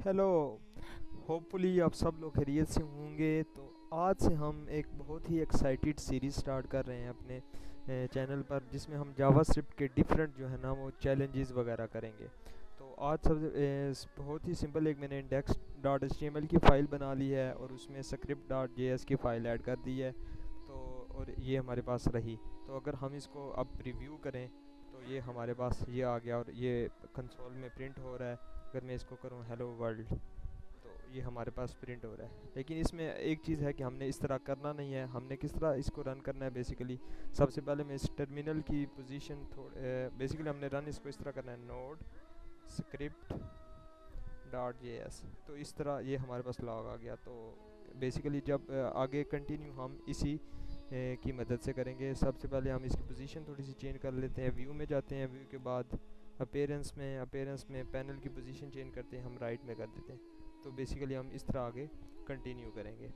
Hello. Hopefully आप सब लोग खैरियत से होंगे। तो आज से हम एक बहुत ही एक्साइटेड सीरीज़ स्टार्ट कर रहे हैं अपने चैनल पर, जिसमें हम जावास्क्रिप्ट के डिफरेंट जो है ना वो चैलेंजेस वगैरह करेंगे। तो आज बहुत ही सिंपल, एक मैंने index dot H T M L की फ़ाइल बना ली है और उसमें स्क्रिप्ट डॉट जे एस की फ़ाइल ऐड कर दी है। तो और ये हमारे पास रही। तो अगर हम इसको अब रिव्यू करें तो ये हमारे पास ये आ गया और ये कंसोल में प्रिंट हो रहा है। अगर मैं इसको करूँ हेलो वर्ल्ड तो ये हमारे पास प्रिंट हो रहा है। लेकिन इसमें एक चीज़ है कि हमने इस तरह करना नहीं है। हमने किस तरह इसको रन करना है बेसिकली, सबसे पहले मैं इस टर्मिनल की पोजीशन बेसिकली हमने रन इसको इस तरह करना है, node script dot J S. तो इस तरह ये हमारे पास लॉग आ गया। तो बेसिकली जब आगे कंटिन्यू हम इसी की मदद से करेंगे। सबसे पहले हम इसकी पोजीशन थोड़ी सी चेंज कर लेते हैं। व्यू में जाते हैं, व्यू के बाद अपीयरेंस में पैनल की पोजीशन चेंज करते हैं, हम राइट में कर देते हैं। तो बेसिकली हम इस तरह आगे कंटिन्यू करेंगे।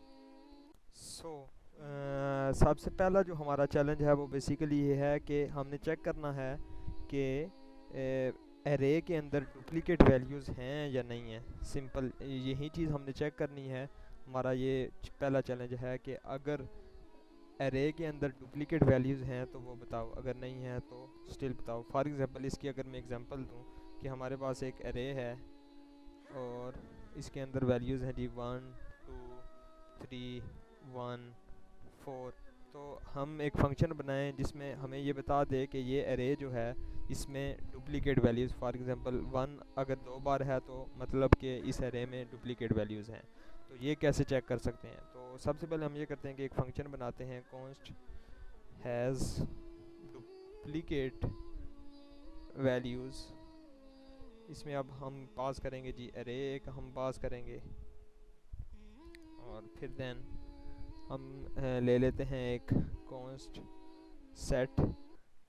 सो सबसे पहला जो हमारा चैलेंज है वो बेसिकली ये है कि हमने चेक करना है कि एरे के अंदर डुप्लीकेट वैल्यूज़ हैं या नहीं है। सिंपल यही चीज़ हमने चेक करनी है। हमारा ये पहला चैलेंज है कि अगर एरे के अंदर डुप्लीकेट वैल्यूज़ हैं तो वो बताओ, अगर नहीं है तो स्टिल बताओ। फॉर एग्जांपल इसकी अगर मैं एग्जांपल दूं कि हमारे पास एक एरे है और इसके अंदर वैल्यूज़ हैं जी 1 2 3 1 4। तो हम एक फंक्शन बनाएं जिसमें हमें ये बता दे कि ये एरे जो है इसमें डुप्लीकेट वैल्यूज़, फॉर एग्जांपल 1 अगर 2 बार है तो मतलब कि इस एरे में डुप्लीकेट वैल्यूज़ हैं। तो ये कैसे चेक कर सकते हैं? तो सबसे पहले हम ये करते हैं कि एक फ़ंक्शन बनाते हैं, कॉन्स्ट हैज़ डुप्लीकेट वैल्यूज़। इसमें अब हम पास करेंगे जी एरे एक हम पास करेंगे और फिर देन हम ले लेते हैं एक कॉन्स्ट सेट।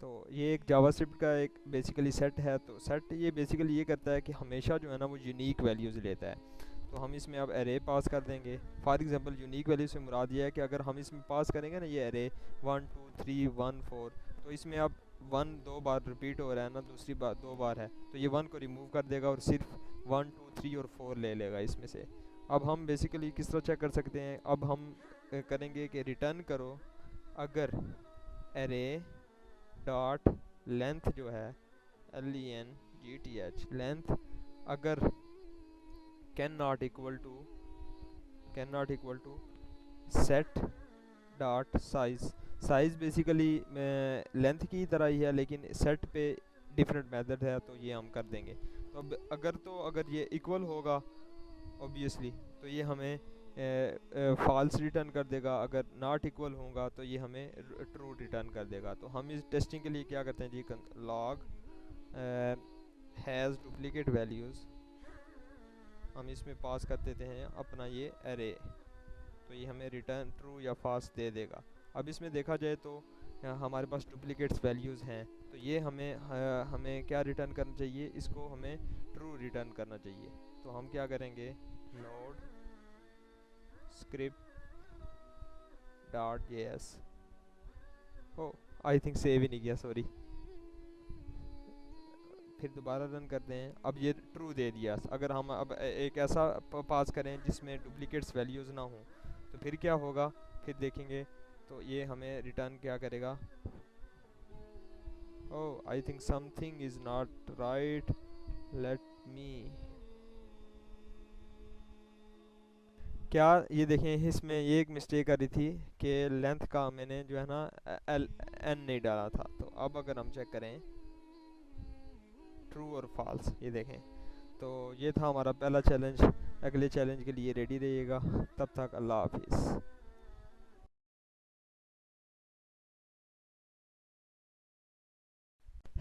तो ये एक जावास्क्रिप्ट का एक बेसिकली सेट है। तो सेट ये बेसिकली ये करता है कि हमेशा जो है ना वो यूनिक वैल्यूज़ लेता है। तो हम इसमें अब एरे पास कर देंगे। फॉर एग्जांपल यूनिक वैल्यू से मुराद ये है कि अगर हम इसमें पास करेंगे ना ये एरे 1 2 3 1 4, तो इसमें अब 1 2 बार रिपीट हो रहा है ना, दूसरी बार 2 बार है, तो ये 1 को रिमूव कर देगा और सिर्फ 1 2 3 और 4 ले लेगा इसमें से। अब हम बेसिकली किस तरह चेक कर सकते हैं? अब हम करेंगे कि रिटर्न करो अगर एरे डॉट लेंथ जो है LENGTH लेंथ अगर can not equal to set dot size. Size basically length की तरह ही है लेकिन सेट पे डिफरेंट मेथड है, तो ये हम कर देंगे। तो अब अगर ये इक्वल होगा ऑब्वियसली तो ये हमें फॉल्स रिटर्न कर देगा। अगर नॉट इक्वल होगा तो ये हमें ट्रू रिटर्न कर देगा। तो हम इस टेस्टिंग के लिए क्या करते हैं जी, लॉग हैज़ डुप्लीकेट वैल्यूज़ हम इसमें पास कर देते हैं अपना ये एरे। तो ये हमें रिटर्न ट्रू या फॉल्स दे देगा। अब इसमें देखा जाए तो हमारे पास डुप्लीकेट्स वैल्यूज़ हैं, तो ये हमें क्या रिटर्न करना चाहिए? इसको हमें ट्रू रिटर्न करना चाहिए। तो हम क्या करेंगे, node script dot J S. Oh I think save ही नहीं किया, सॉरी। फिर दोबारा रन करते हैं। अब ये ट्रू दे दिया। अगर हम अब एक ऐसा पास करें जिसमें डुप्लीकेट्स वैल्यूज़ ना हो तो फिर क्या होगा, फिर देखेंगे। तो ये हमें रिटर्न क्या करेगा? Oh I think something is not right, let me. क्या ये देखें, इसमें ये एक मिस्टेक आ रही थी कि लेंथ का मैंने जो है ना एल एन नहीं डाला था। तो अब अगर हम चेक करें ट्रू और फॉल्स, ये देखें। तो ये था हमारा पहला चैलेंज। अगले चैलेंज के लिए रेडी रहिएगा। तब तक अल्लाह हाफिज़।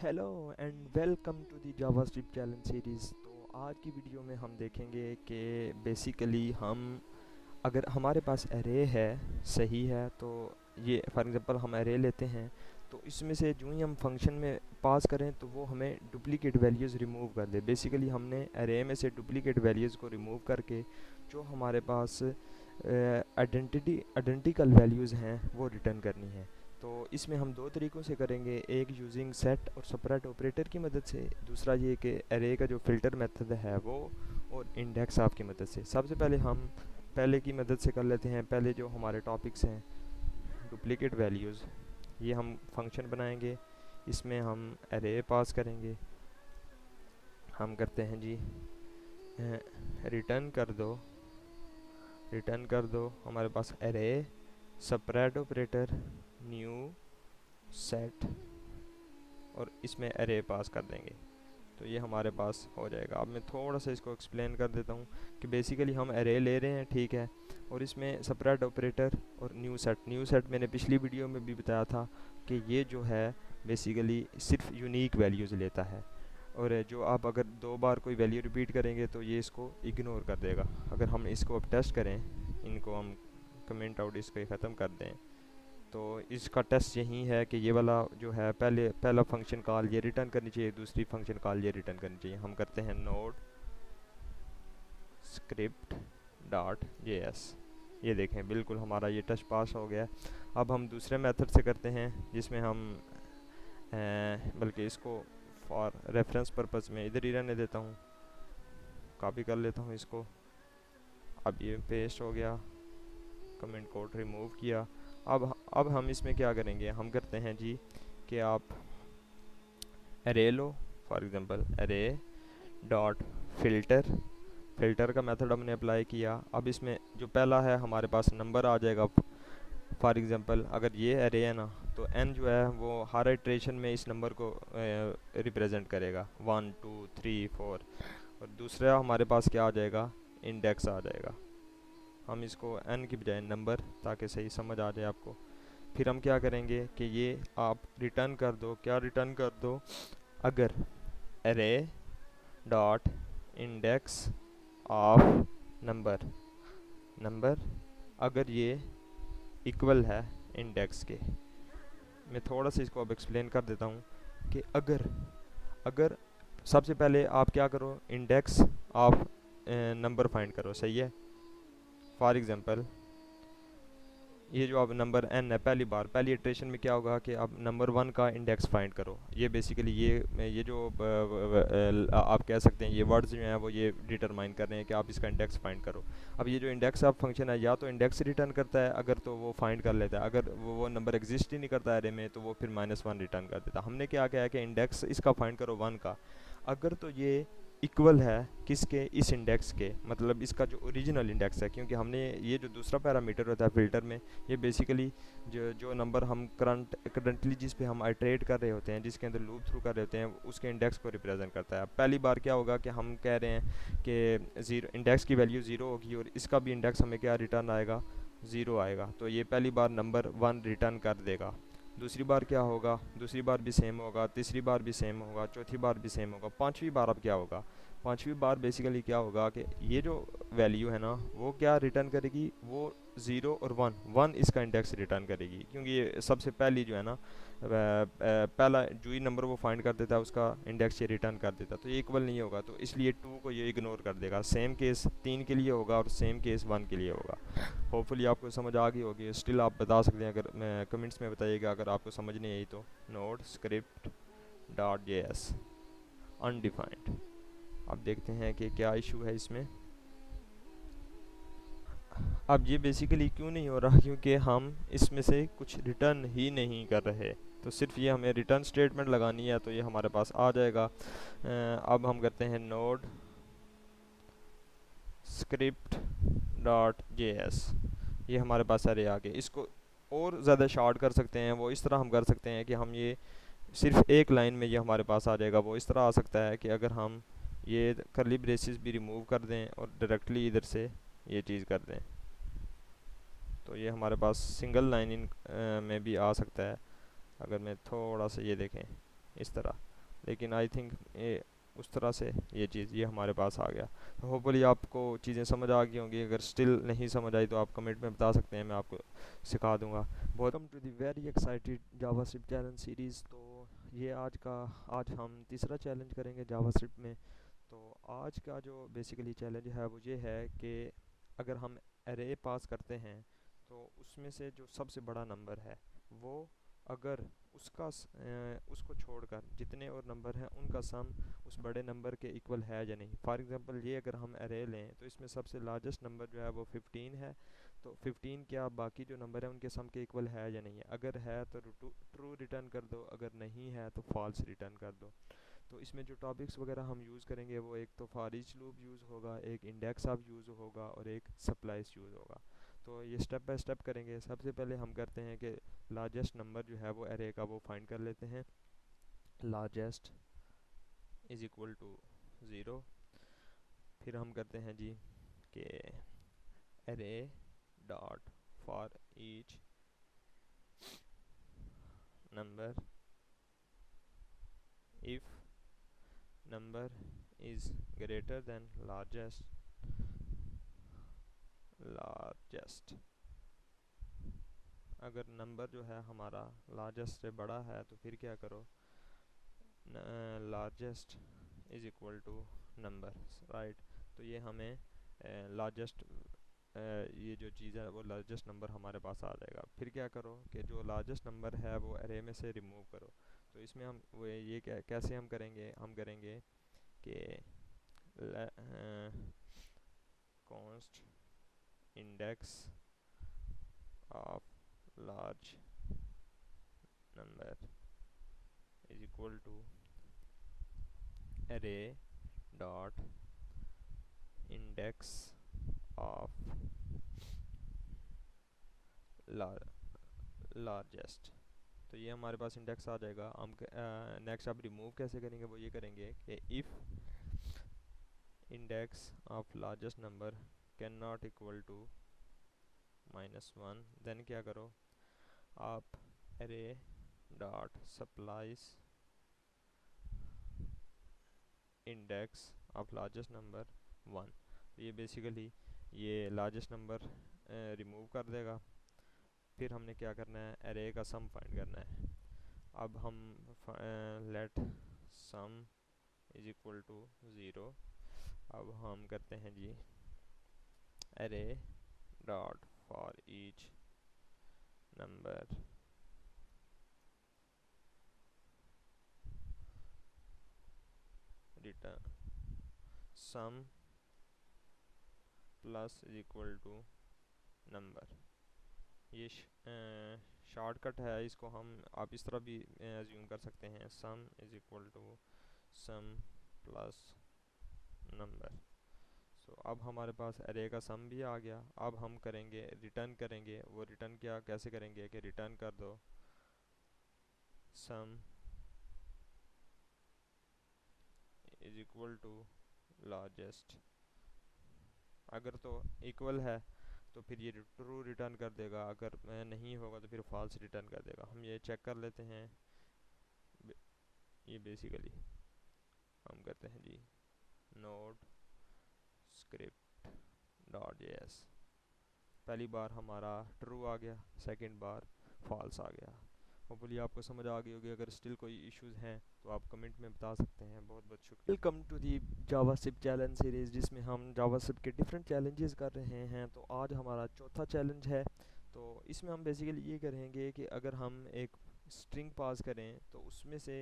Hello and welcome to the JavaScript challenge series. तो आज की वीडियो में हम देखेंगे कि बेसिकली हम अगर हमारे पास एरे है, सही है, तो ये फॉर एग्जांपल हम एरे लेते हैं तो इसमें से जो ही हम फंक्शन में पास करें तो वो हमें डुप्लीकेट वैल्यूज़ रिमूव कर दे। बेसिकली हमने एरे में से डुप्लीकेट वैल्यूज़ को रिमूव करके जो हमारे पास आइडेंटिकल वैल्यूज़ हैं वो रिटर्न करनी है। तो इसमें हम दो तरीक़ों से करेंगे, एक यूजिंग सेट और सेपरेट ऑपरेटर की मदद से, दूसरा ये कि एरे का जो फ़िल्टर मेथड है वो और इंडेक्स ऑफ की मदद से। सबसे पहले हम पहले की मदद से कर लेते हैं। पहले जो हमारे टॉपिक्स हैं डुप्लीकेट वैल्यूज़, ये हम फंक्शन बनाएंगे, इसमें हम एरे पास करेंगे। हम करते हैं जी रिटर्न कर दो, रिटर्न कर दो हमारे पास array separate operator new set, और इसमें एरे पास कर देंगे तो ये हमारे पास हो जाएगा। अब मैं थोड़ा सा इसको एक्सप्लेन कर देता हूँ कि बेसिकली हम एरे ले रहे हैं, ठीक है, और इसमें सेपरेट ऑपरेटर और न्यू सेट मैंने पिछली वीडियो में भी बताया था कि ये जो है बेसिकली सिर्फ यूनिक वैल्यूज़ लेता है, और जो आप अगर 2 बार कोई वैल्यू रिपीट करेंगे तो ये इसको इग्नोर कर देगा। अगर हम इसको अब टेस्ट करें, इनको हम कमेंट आउट इसको ख़त्म कर दें, तो इसका टेस्ट यही है कि ये वाला जो है पहला फंक्शन कॉल ये रिटर्न करनी चाहिए, दूसरी फंक्शन कॉल ये रिटर्न करनी चाहिए। हम करते हैं नोड स्क्रिप्ट डॉट जेएस, ये देखें बिल्कुल हमारा ये टेस्ट पास हो गया। अब हम दूसरे मेथड से करते हैं जिसमें हम बल्कि इसको फॉर रेफरेंस पर्पस में इधर ही रहने देता हूँ, कॉपी कर लेता हूँ इसको। अब ये पेस्ट हो गया, कमेंट कोड रिमूव किया। अब हम इसमें क्या करेंगे, हम करते हैं जी कि आप array low, for example array dot filter, filter का मेथड हमने अप्लाई किया। अब इसमें जो पहला है हमारे पास नंबर आ जाएगा। फॉर एग्जांपल अगर ये एरे है ना, तो n जो है वो हर इटरेशन में इस नंबर को रिप्रेजेंट करेगा 1 2 3 4, और दूसरा हमारे पास क्या आ जाएगा, इंडेक्स आ जाएगा। हम इसको n की बजाय नंबर, ताकि सही समझ आ जाए आपको। फिर हम क्या करेंगे कि ये आप रिटर्न कर दो, क्या रिटर्न कर दो, अगर array dot index of number अगर ये इक्वल है इंडेक्स के। मैं थोड़ा सा इसको अब एक्सप्लेन कर देता हूँ कि अगर सबसे पहले आप क्या करो, इंडेक्स ऑफ नंबर फाइंड करो, सही है। फॉर एग्जांपल ये जो अब नंबर n है, पहली इटरेशन में क्या होगा कि आप नंबर 1 का इंडेक्स फाइंड करो। ये बेसिकली ये जो आप कह सकते हैं ये वर्ड्स जो हैं वो ये डिटरमाइन कर रहे हैं कि आप इसका इंडेक्स फाइंड करो। अब ये जो इंडेक्स ऑफ फंक्शन है या तो इंडेक्स रिटर्न करता है, अगर तो वो फाइंड कर लेता है, अगर वो नंबर एग्जिस्ट ही नहीं करता एरे में तो वो फिर -1 रिटर्न कर देता। हमने क्या किया है कि इंडेक्स इसका फाइंड करो 1 का, अगर तो ये इक्वल है किसके, इस इंडेक्स के, मतलब इसका जो ओरिजिनल इंडेक्स है, क्योंकि हमने ये जो दूसरा पैरामीटर होता है फ़िल्टर में, ये बेसिकली जो नंबर हम करंटली जिस पे हम आइट्रेट कर रहे होते हैं, जिसके अंदर लूप थ्रू कर रहे होते हैं, उसके इंडेक्स को रिप्रेजेंट करता है। पहली बार क्या होगा कि हम कह रहे हैं कि ज़ीरो, इंडेक्स की वैल्यू 0 होगी और इसका भी इंडेक्स हमें क्या रिटर्न आएगा, 0 आएगा, तो ये पहली बार नंबर 1 रिटर्न कर देगा। दूसरी बार क्या होगा, दूसरी बार भी सेम होगा, तीसरी बार भी सेम होगा, चौथी बार भी सेम होगा, पांचवी बार अब क्या होगा, पांचवी बार बेसिकली क्या होगा कि ये जो वैल्यू है ना वो क्या रिटर्न करेगी, वो 0 और 1 इसका इंडेक्स रिटर्न करेगी, क्योंकि ये सबसे पहली जो है ना पहला जो ही नंबर वो फाइंड कर देता है उसका इंडेक्स ये रिटर्न कर देता है, तो ये इक्वल नहीं होगा, तो इसलिए 2 को ये इग्नोर कर देगा। सेम केस 3 के लिए होगा और सेम केस 1 के लिए होगा। होपफुली आपको समझ आ गई होगी। स्टिल आप बता सकते हैं, अगर मैं कमेंट्स में बताइएगा अगर आपको समझ नहीं आई तो। Node script dot JS undefined. अब देखते हैं कि क्या इशू है इसमें। अब ये बेसिकली क्यों नहीं हो रहा, क्योंकि हम इसमें से कुछ रिटर्न ही नहीं कर रहे, तो सिर्फ ये हमें रिटर्न स्टेटमेंट लगानी है तो ये हमारे पास आ जाएगा। अब हम करते हैं नोड स्क्रिप्ट डॉट जेएस, ये हमारे पास सारे आ गए। इसको और ज़्यादा शॉर्ट कर सकते हैं, वो इस तरह हम कर सकते हैं कि हम ये सिर्फ एक लाइन में ये हमारे पास आ जाएगा। वो इस तरह आ सकता है कि अगर हम ये करली ब्रेसेस भी रिमूव कर दें और डायरेक्टली इधर से ये चीज़ कर दें, तो ये हमारे पास सिंगल लाइन में भी आ सकता है। अगर मैं थोड़ा सा ये देखें इस तरह, लेकिन आई थिंक ये उस तरह से ये चीज़ ये हमारे पास आ गया। तो होपफुली आपको चीज़ें समझ आ गई होंगी। अगर स्टिल नहीं समझ आई तो आप कमेंट में बता सकते हैं, मैं आपको सिखा दूंगा। Welcome to the very excited JavaScript challenge series. तो ये आज हम तीसरा चैलेंज करेंगे जावास्क्रिप्ट में। तो आज का जो बेसिकली चैलेंज है वो ये है कि अगर हम एरे पास करते हैं तो उसमें से जो सबसे बड़ा नंबर है वो अगर उसको छोड़कर जितने और नंबर हैं उनका सम उस बड़े नंबर के इक्वल है या नहीं। फॉर एग्जांपल ये अगर हम अरे लें तो इसमें सबसे लार्जेस्ट नंबर जो है वो 15 है, तो 15 क्या बाकी जो नंबर है उनके सम के इक्वल है या नहीं है। अगर है तो ट्रू रिटर्न कर दो, अगर नहीं है तो फॉल्स रिटर्न कर दो। तो इसमें जो टॉपिक्स वगैरह हम यूज़ करेंगे वो एक तो फॉर ईच लूप यूज़ होगा, एक इंडेक्स ऑफ यूज़ होगा और एक सप्लाइज यूज़ होगा। तो ये स्टेप बाय स्टेप करेंगे। सबसे पहले हम करते हैं कि लार्जेस्ट नंबर जो है वो एरे का वो फाइंड कर लेते हैं। Largest is equal to 0। फिर हम करते हैं जी कि array dot for each number if number is greater than largest. अगर नंबर जो है हमारा लार्जेस्ट से बड़ा है तो फिर क्या करो, largest is equal to number, right. तो ये हमें लार्जेस्ट ये जो चीज़ है वो लार्जेस्ट नंबर हमारे पास आ जाएगा। फिर क्या करो कि जो लार्जेस्ट नंबर है वो अरे में से रिमूव करो। तो इसमें हम वो ये कैसे हम करेंगे, हम करेंगे कि const index of large number is equal to array dot index of largest. तो ये हमारे पास इंडेक्स आ जाएगा। हम नेक्स्ट अब रिमूव कैसे करेंगे, वो ये करेंगे कि if index of largest number can not equal to -1, then क्या करो आप array dot splice index of largest number 1। तो ये बेसिकली ये लार्जेस्ट नंबर रिमूव कर देगा। फिर हमने क्या करना है, एरे का सम फाइंड करना है। अब हम let sum is equal to 0। अब हम करते हैं जी array dot for each number return sum plus is equal to number. ये शॉर्टकट है, इसको हम आप इस तरह भी एज्यूम कर सकते हैं, sum is equal to sum plus number. So अब हमारे पास एरे का सम भी आ गया। अब हम करेंगे रिटर्न करेंगे। वो रिटर्न क्या कैसे करेंगे कि रिटर्न कर दो sum is equal to largest. अगर तो इक्वल है तो फिर ये ट्रू रिटर्न कर देगा, अगर नहीं होगा तो फिर फॉल्स रिटर्न कर देगा। हम ये चेक कर लेते हैं। ये बेसिकली हम करते हैं जी नोड स्क्रिप्ट डॉट जेएस। पहली बार हमारा ट्रू आ गया, सेकंड बार फॉल्स आ गया। होपफुली आपको समझ आ गई होगी। अगर स्टिल कोई इश्यूज हैं तो आप कमेंट में बता सकते हैं। बहुत बहुत शुक्रिया। Welcome to the JavaScript challenge series, जिसमें हम जावास्क्रिप्ट के डिफरेंट चैलेंजेस कर रहे हैं। तो आज हमारा चौथा चैलेंज है। तो इसमें हम बेसिकली ये करेंगे कि अगर हम एक स्ट्रिंग पास करें तो उसमें से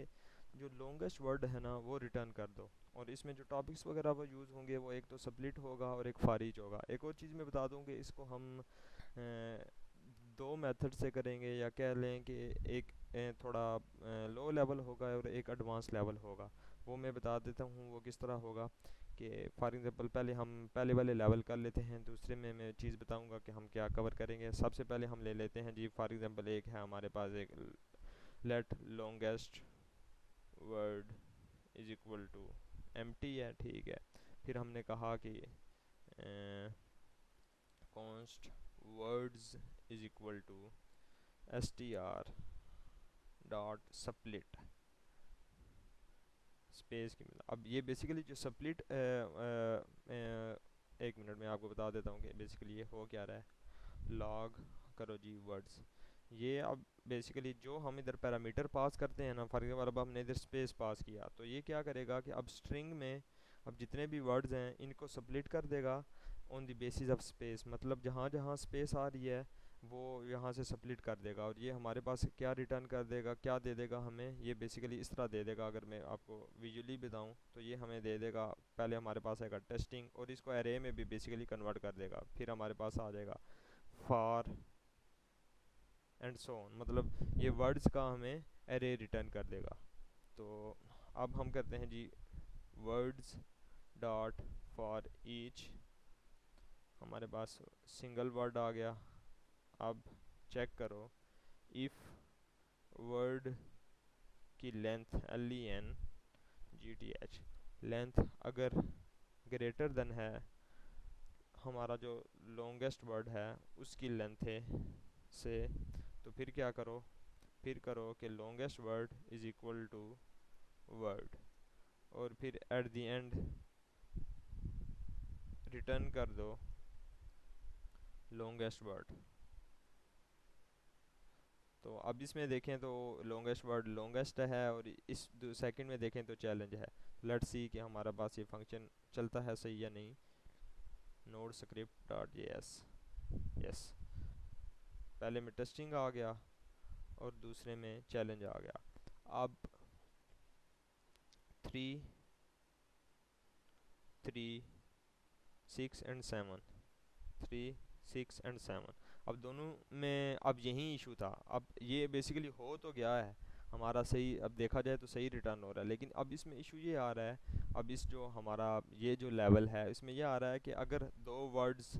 जो लॉन्गेस्ट वर्ड है ना वो रिटर्न कर दो। और इसमें जो टॉपिक्स वगैरह वो यूज़ होंगे वो एक तो स्प्लिट होगा और एक फॉर ईच होगा। एक और चीज़ मैं बता दूँ कि इसको हम दो मेथड से करेंगे, या कह लें कि एक थोड़ा लो लेवल होगा और एक एडवांस लेवल होगा। वो मैं बता देता हूँ वो किस तरह होगा। कि फॉर एग्ज़ाम्पल पहले हम पहले वाले लेवल कर लेते हैं, दूसरे में मैं चीज़ बताऊँगा कि हम क्या कवर करेंगे। सबसे पहले हम ले लेते हैं जी, फॉर एग्ज़ाम्पल एक है हमारे पास एक let longest word is equal to empty है, ठीक है। फिर हमने कहा कि const words is equal to str dot split space की मिला। अब ये बेसिकली जो स्प्लिट एक मिनट में आपको बता देता हूँ कि बेसिकली ये हो क्या रहा है। लॉग करो जी वर्ड्स। ये अब बेसिकली जो हम इधर पैरामीटर पास करते हैं ना, फॉर एग्जाम्पल अब हमने इधर स्पेस पास किया तो ये क्या करेगा कि अब स्ट्रिंग में अब जितने भी वर्ड्स हैं इनको स्प्लिट कर देगा on the basis of space. मतलब जहाँ जहाँ स्पेस आ रही है वो यहाँ से स्प्लिट कर देगा और ये हमारे पास क्या रिटर्न कर देगा, क्या दे देगा हमें, ये बेसिकली इस तरह दे देगा। अगर मैं आपको विजुअली बताऊँ तो ये हमें दे देगा, पहले हमारे पास आएगा टेस्टिंग और इसको एरे में भी बेसिकली कन्वर्ट कर देगा। फिर हमारे पास आ जाएगा फॉर एंड सो ऑन, मतलब ये वर्ड्स का हमें एरे रिटर्न कर देगा। तो अब हम करते हैं जी वर्ड्स डॉट फॉर ईच, हमारे पास सिंगल वर्ड आ गया। अब चेक करो, इफ़ वर्ड की लेंथ LENGTH लेंथ अगर ग्रेटर देन है हमारा जो लॉन्गेस्ट वर्ड है उसकी लेंथ है से, तो फिर क्या करो, फिर करो कि longest word is equal to word, और फिर एट द एंड रिटर्न कर दो लॉन्गेस्ट वर्ड। तो अब इसमें देखें तो लॉन्गेस्ट वर्ड लॉन्गेस्ट है और इस सेकंड में देखें तो चैलेंज है। लेट्स सी कि हमारा पास ये फंक्शन चलता है सही या नहीं। Node script dot JS, yes, पहले में टेस्टिंग आ गया और दूसरे में चैलेंज आ गया। अब 3 3 6 एंड 7, 3 6 एंड 7, अब दोनों में अब यही इशू था। अब ये बेसिकली हो तो गया है हमारा सही, अब देखा जाए तो सही रिटर्न हो रहा है, लेकिन अब इसमें इशू ये आ रहा है, अब इस जो हमारा ये जो लेवल है इसमें ये आ रहा है कि अगर दो वर्ड्स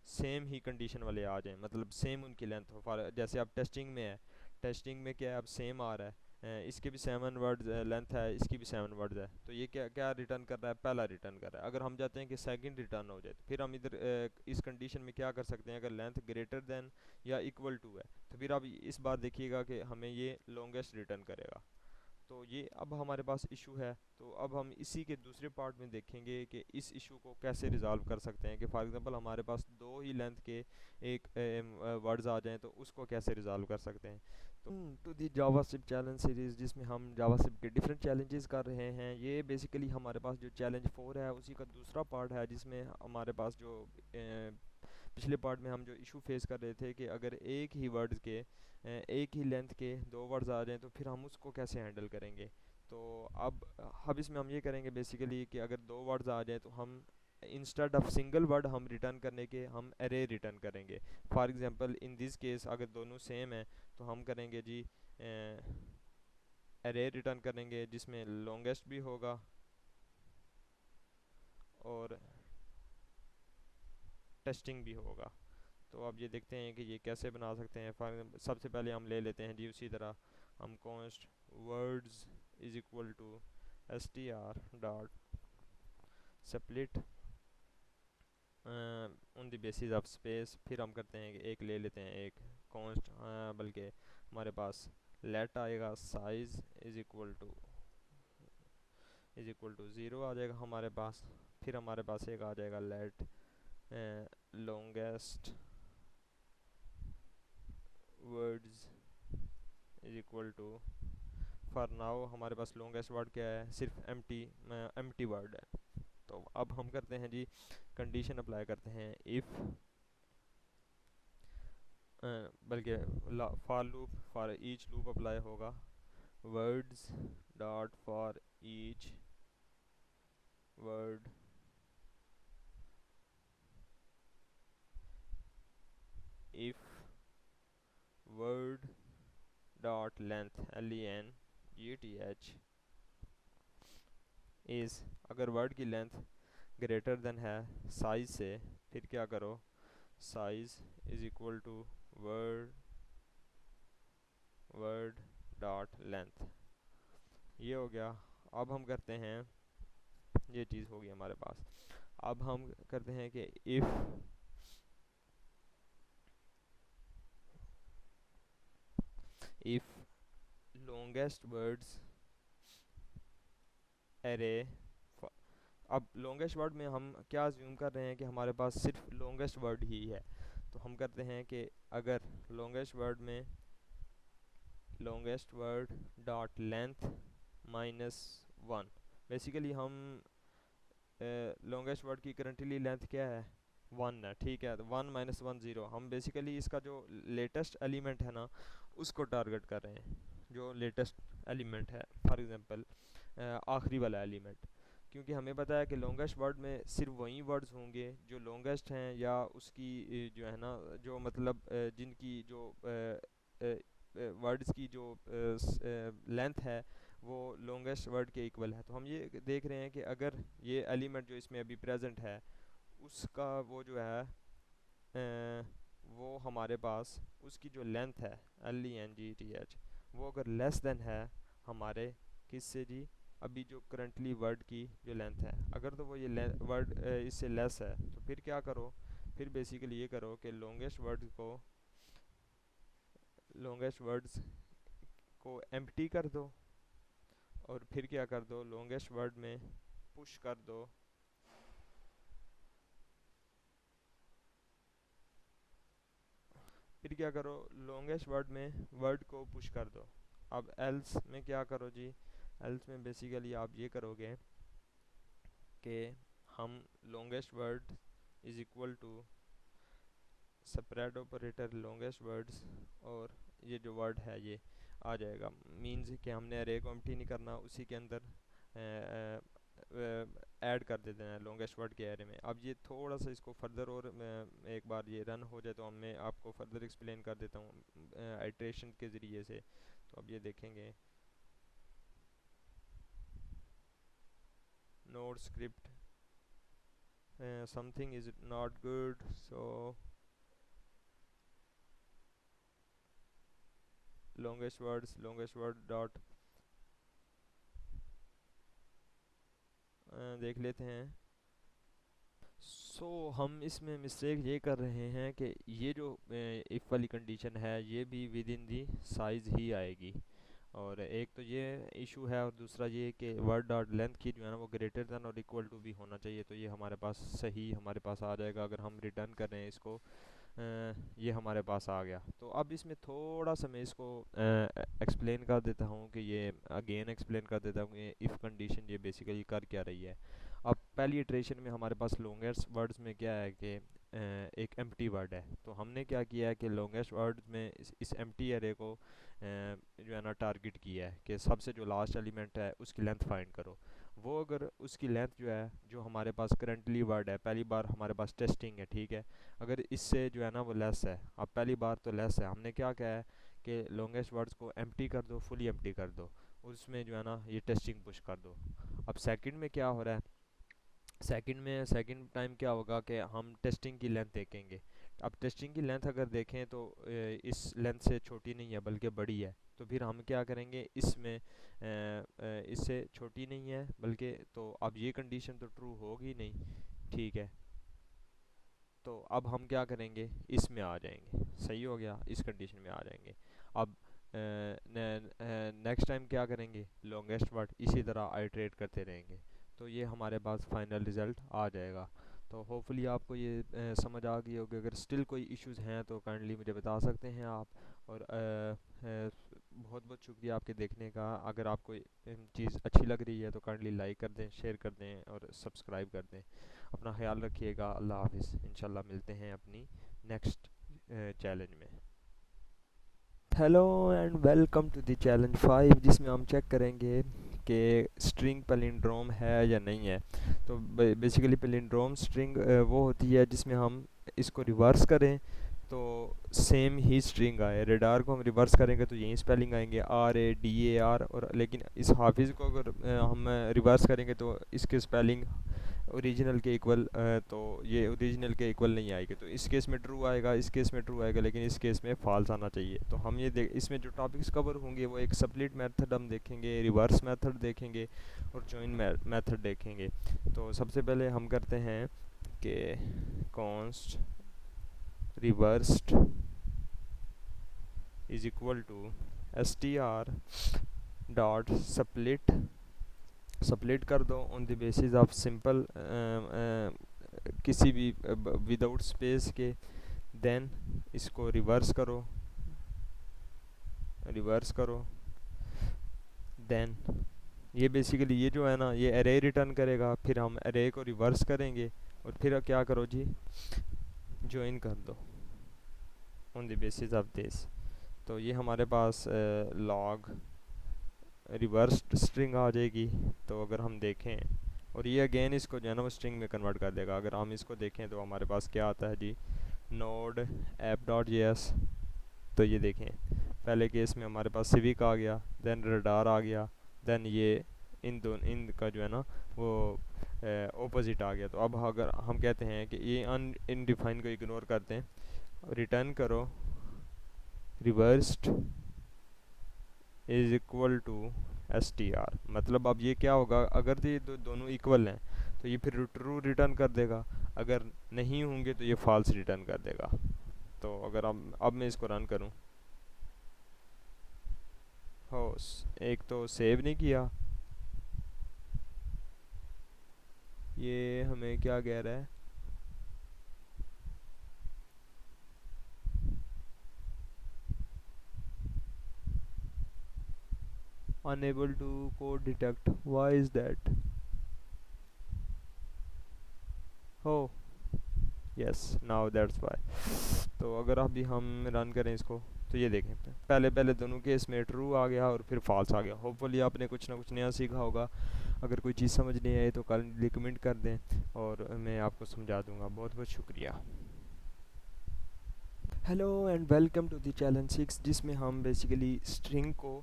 सेम ही कंडीशन वाले आ जाएं, मतलब सेम उनकी लेंथ हो, फॉर जैसे अब टेस्टिंग में है, टेस्टिंग में क्या है अब सेम आ रहा है, इसके भी 7 वर्ड्स लेंथ है, इसकी भी 7 वर्ड्स है, तो ये क्या क्या रिटर्न कर रहा है, पहला रिटर्न कर रहा है। अगर हम चाहते हैं कि सेकंड रिटर्न हो जाए तो फिर हम इधर इस कंडीशन में क्या कर सकते हैं, अगर लेंथ ग्रेटर देन या इक्वल टू है तो फिर आप इस बार देखिएगा कि हमें ये लॉन्गेस्ट रिटर्न करेगा। तो ये अब हमारे पास इशू है, तो अब हम इसी के दूसरे पार्ट में देखेंगे कि इस इशू को कैसे रिजॉल्व कर सकते हैं, कि फॉर एग्जांपल हमारे पास दो ही लेंथ के एक वर्ड्स आ जाएं तो उसको कैसे रिजॉल्व कर सकते हैं। तो to the JavaScript challenge series जिसमें हम जावास्क्रिप्ट के डिफरेंट चैलेंजेस कर रहे हैं, ये बेसिकली हमारे पास जो चैलेंज 4 है उसी का दूसरा पार्ट है, जिसमें हमारे पास जो पिछले पार्ट में हम जो इशू फेस कर रहे थे कि अगर एक ही वर्ड के एक ही लेंथ के दो वर्ड्स आ जाएं तो फिर हम उसको कैसे हैंडल करेंगे। तो अब इसमें हम ये करेंगे बेसिकली कि अगर दो वर्ड्स आ जाएं तो हम इंस्टेड ऑफ सिंगल वर्ड हम रिटर्न करने के हम एरे रिटर्न करेंगे। For example in this case अगर दोनों सेम है तो हम करेंगे जी एरे रिटर्न करेंगे जिसमें लॉन्गेस्ट भी होगा और टेस्टिंग भी होगा। तो अब ये देखते हैं कि ये कैसे बना सकते हैं। फॉर एग्जाम्पल सबसे पहले हम ले लेते हैं जी उसी तरह हम const words is equal to str dot split on the basis of space, फिर हम करते हैं कि एक ले लेते हैं एक कॉन्स्ट, बल्कि हमारे पास लेट आएगा साइज इज इक्वल टू 0 आ जाएगा हमारे पास। फिर हमारे पास एक आ जाएगा let longest words is equal to, for now हमारे पास लॉन्गेस्ट वर्ड क्या है, सिर्फ एम्प्टी वर्ड है। तो अब हम करते हैं जी कंडीशन अप्लाई करते हैं, इफ़ बल्कि for loop, for each loop apply होगा, words dot for each word if word dot length LENGTH is, अगर वर्ड की लेंथ ग्रेटर देन है साइज से, फिर क्या करो, size is equal to word word dot length, ये हो गया। अब हम करते हैं, ये चीज़ होगी हमारे पास। अब हम करते हैं कि इफ़ लॉन्गेस्ट वर्ड्स एरे, अब लॉन्गेस्ट वर्ड में हम क्या अज्यूम कर रहे हैं कि हमारे पास सिर्फ लॉन्गेस्ट वर्ड ही है। तो हम करते हैं कि अगर लॉन्गेस्ट वर्ड में longest word dot length -1, basically हम लॉन्गेस्ट वर्ड की करंटली लेंथ क्या है वन है, ठीक है, तो वन माइनस वन ज़ीरो। हम बेसिकली इसका जो लेटेस्ट एलिमेंट है ना उसको टारगेट कर रहे हैं, जो लेटेस्ट एलिमेंट है, फॉर एग्जांपल आखिरी वाला एलिमेंट। क्योंकि हमें पता है कि लॉन्गेस्ट वर्ड में सिर्फ वही वर्ड्स होंगे जो लॉन्गेस्ट हैं, या उसकी जो है ना, जो मतलब जिनकी जो वर्ड्स की जो लेंथ है वो लॉन्गेस्ट वर्ड के इक्वल है। तो हम ये देख रहे हैं कि अगर ये एलिमेंट जो इसमें अभी प्रेजेंट है उसका वो जो है वो हमारे पास उसकी जो लेंथ है LENGTH वो अगर लेस देन है हमारे किससे जी, अभी जो करंटली वर्ड की जो लेंथ है, अगर तो वो ये वर्ड इससे लेस है तो फिर क्या करो, फिर बेसिकली ये करो कि लॉन्गेस्ट वर्ड्स को एम्प्टी कर दो, और फिर क्या कर दो, लॉन्गेस्ट वर्ड में पुश कर दो, फिर क्या करो, लॉन्गेस्ट वर्ड में वर्ड को पुश कर दो। अब एल्स में क्या करो जी, एल्स में बेसिकली आप ये करोगे कि हम longest word is equal to spread operator longest words, और ये जो वर्ड है ये आ जाएगा। मीन्स कि हमने अरे को एम्प्टी नहीं करना, उसी के अंदर ऐड कर देते हैं लॉन्गेस्ट वर्ड के एरे में। अब ये थोड़ा सा इसको फर्दर, और एक बार ये रन हो जाए तो मैं आपको फर्दर एक्सप्लेन कर देता हूँ आइट्रेशन के ज़रिए से। तो अब ये देखेंगे node script something is not good, so longest word dot देख लेते हैं। हम इसमें मिस्टेक ये कर रहे हैं कि ये जो इफ़ वाली कंडीशन है ये भी विद इन दी साइज़ ही आएगी, और एक तो ये इशू है, और दूसरा ये कि वर्ड डॉट लेंथ की जो है ना वो ग्रेटर दैन और इक्वल टू भी होना चाहिए। तो ये हमारे पास सही हमारे पास आ जाएगा अगर हम रिटर्न कर रहे हैं इसको। ये हमारे पास आ गया। तो अब इसमें थोड़ा सा मैं इसको एक्सप्लेन कर देता हूँ कि ये अगेन एक्सप्लेन कर देता हूँ कि इफ़ कंडीशन ये बेसिकली कर क्या रही है। अब पहली इटरेशन में हमारे पास लॉन्गेस्ट वर्ड्स में क्या है कि एक एम्प्टी वर्ड है, तो हमने क्या किया है कि लॉन्गेस्ट वर्ड्स में इस एम्प्टी एरे को जो है ना टारगेट किया है कि सबसे जो लास्ट एलिमेंट है उसकी लेंथ फाइंड करो। वो अगर उसकी लेंथ जो है जो हमारे पास करंटली वर्ड है, पहली बार हमारे पास टेस्टिंग है, ठीक है, अगर इससे जो है ना वो लेस है, अब पहली बार तो लेस है, हमने क्या कहा है कि लॉन्गेस्ट वर्ड्स को एम्प्टी कर दो, फुली एम्प्टी कर दो, उसमें जो है ना ये टेस्टिंग पुश कर दो। अब सेकंड में क्या हो रहा है, सेकंड टाइम क्या होगा कि हम टेस्टिंग की लेंथ देखेंगे। अब टेस्टिंग की लेंथ अगर देखें तो इस लेंथ से छोटी नहीं है बल्कि बड़ी है, तो फिर हम क्या करेंगे इसमें इससे छोटी नहीं है बल्कि, तो अब ये कंडीशन तो ट्रू होगी नहीं, ठीक है, तो अब हम क्या करेंगे इसमें आ जाएंगे, सही हो गया, इस कंडीशन में आ जाएंगे। अब नेक्स्ट टाइम क्या करेंगे, लॉन्गेस्ट वर्ड इसी तरह आइट्रेट करते रहेंगे, तो ये हमारे पास फाइनल रिज़ल्ट आ जाएगा। तो होपफुली आपको ये समझ आ गई होगी। अगर स्टिल कोई इश्यूज़ हैं तो काइंडली मुझे बता सकते हैं आप। और बहुत बहुत शुक्रिया आपके देखने का। अगर आपको चीज़ अच्छी लग रही है तो काइंडली लाइक कर दें, शेयर कर दें और सब्सक्राइब कर दें। अपना ख्याल रखिएगा। अल्लाह हाफिज़। इंशाल्लाह मिलते हैं अपनी नेक्स्ट चैलेंज में। Hello and welcome to the challenge 5, जिसमें हम चेक करेंगे कि स्ट्रिंग पैलिंड्रोम है या नहीं है। तो बेसिकली पैलिंड्रोम स्ट्रिंग वो होती है जिसमें हम इसको रिवर्स करें तो सेम ही स्ट्रिंग आए। रेडार को हम रिवर्स करेंगे तो यही स्पेलिंग आएंगे RADAR, और लेकिन इस हाफिज़ को अगर हम रिवर्स करेंगे तो इसके स्पेलिंग ओरिजिनल के इक्वल, तो ये ओरिजिनल के इक्वल नहीं आएगी। तो इस केस में ट्रू आएगा, इस केस में ट्रू आएगा, लेकिन इस केस में फॉल्स आना चाहिए। तो हम ये इसमें जो टॉपिक्स कवर होंगे वो एक स्प्लिट मेथड हम देखेंगे, रिवर्स मेथड देखेंगे और जॉइन मेथड देखेंगे। तो सबसे पहले हम करते हैं कि const reversed is equal to str dot split कर दो on the basis of simple किसी भी विदाउट स्पेस के। देन इसको रिवर्स करो। देन ये बेसिकली ये जो है ना ये अरे रिटर्न करेगा, फिर हम अरे को रिवर्स करेंगे और फिर क्या करो जी, ज्वाइन कर दो on the basis of this. तो ये हमारे पास लॉग रिवर्स स्ट्रिंग आ जाएगी। तो अगर हम देखें, और ये अगेन इसको जो है ना वो स्ट्रिंग में कन्वर्ट कर देगा। अगर हम इसको देखें तो हमारे पास क्या आता है जी, नोड ऐप डॉट जेएस। तो ये देखें, पहले केस में हमारे पास सिविक आ गया, देन रडार आ गया, देन ये इनका जो है ना वो ऑपोजिट आ गया। तो अब अगर हम कहते हैं कि ये अनडिफाइन को इग्नोर करते हैं, रिटर्न करो reversed is equal to S T R. मतलब अब ये क्या होगा, अगर ये दोनों इक्वल हैं तो ये फिर ट्रू रिटर्न कर देगा, अगर नहीं होंगे तो ये फॉल्स रिटर्न कर देगा। तो अगर अब मैं इसको रन करूं, हो एक तो सेव नहीं किया, ये हमें क्या कह रहा है, unable to code detect, why is that? oh yes, now that's why। तो अगर अभी हम रन करें इसको, तो ये देखें पहले पहले दोनों केस में ट्रू आ गया और फिर फॉल्स आ गया। होपफुली आपने कुछ ना कुछ नया सीखा होगा। अगर कोई चीज़ समझ नहीं आई तो कल कमेंट कर दें और मैं आपको समझा दूंगा। बहुत बहुत शुक्रिया। Hello and welcome to the challenge 6, जिसमें हम बेसिकली स्ट्रिंग को,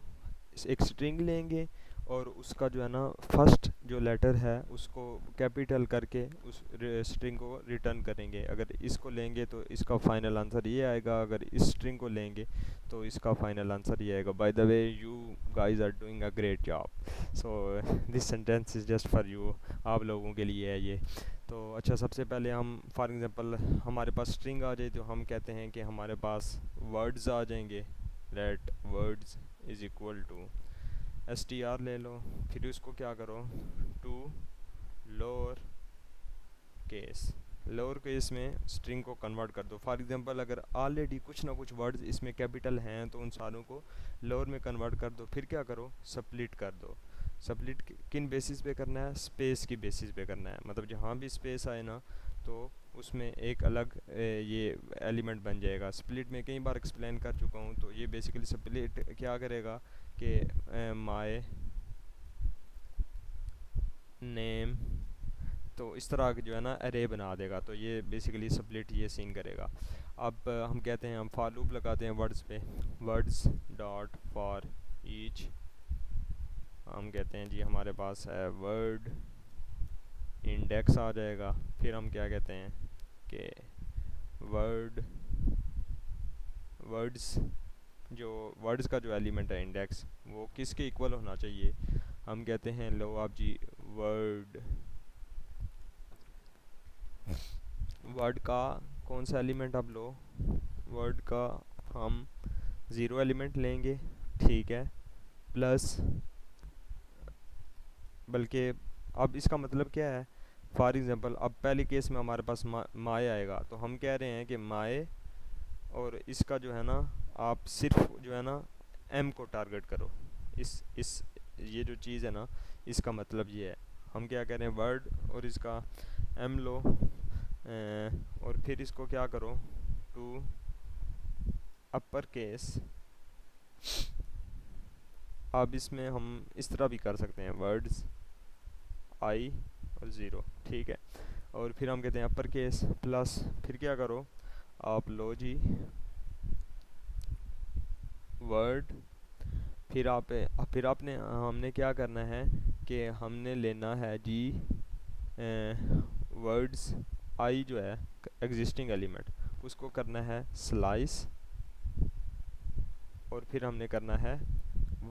एक स्ट्रिंग लेंगे और उसका जो है ना फर्स्ट जो लेटर है उसको कैपिटल करके उस स्ट्रिंग को रिटर्न करेंगे। अगर इसको लेंगे तो इसका फाइनल आंसर ये आएगा, अगर इस स्ट्रिंग को लेंगे तो इसका फाइनल आंसर ये आएगा। By the way, you guys are doing a great job, so this sentence is just for you, आप लोगों के लिए है ये। तो अच्छा, सबसे पहले हम फॉर एग्जांपल हमारे पास स्ट्रिंग आ जाए तो हम कहते हैं कि हमारे पास वर्ड्स आ जाएंगे। Let words is equal to S T R ले लो, फिर उसको क्या करो, टू लोअर केस में स्ट्रिंग को कन्वर्ट कर दो। फॉर एग्जांपल अगर ऑलरेडी कुछ ना कुछ वर्ड्स इसमें कैपिटल हैं तो उन सारों को लोअर में कन्वर्ट कर दो। फिर क्या करो, स्प्लिट कर दो। स्प्लिट किन बेसिस पे करना है, स्पेस की बेसिस पे करना है। मतलब जहाँ भी स्पेस आए ना तो उसमें एक अलग ये एलिमेंट बन जाएगा। स्प्लिट में कई बार एक्सप्लेन कर चुका हूँ। तो ये बेसिकली स्प्लिट क्या करेगा कि माय नेम, तो इस तरह के जो है ना अरे बना देगा। तो ये बेसिकली स्प्लिट ये सीन करेगा। अब हम कहते हैं, हम फॉर लूप लगाते हैं वर्ड्स पे, वर्ड्स डॉट फॉर ईच। हम कहते हैं जी हमारे पास है वर्ड इंडेक्स आ जाएगा। फिर हम क्या कहते हैं कि वर्ड्स का जो एलिमेंट है इंडेक्स, वो किसके इक्वल होना चाहिए। हम कहते हैं लो आप जी वर्ड का कौन सा एलिमेंट आप लो, वर्ड का हम 0 एलिमेंट लेंगे, ठीक है, प्लस, बल्कि अब इसका मतलब क्या है, फॉर एग्जांपल अब पहले केस में हमारे पास माए आएगा तो हम कह रहे हैं कि माए, और इसका जो है ना आप सिर्फ जो है ना एम को टारगेट करो। इस ये जो चीज़ है ना, इसका मतलब ये है। हम क्या कह रहे हैं, वर्ड और इसका एम लो, और फिर इसको क्या करो, टू अपर केस। अब इसमें हम इस तरह भी कर सकते हैं, वर्ड्स आई और 0, ठीक है। और फिर हम कहते हैं अपर केस प्लस, फिर क्या करो आप लो जी वर्ड, फिर आपने हमने क्या करना है कि हमने लेना है जी वर्ड्स आई जो है एग्जिस्टिंग एलिमेंट, उसको करना है स्लाइस, और फिर हमने करना है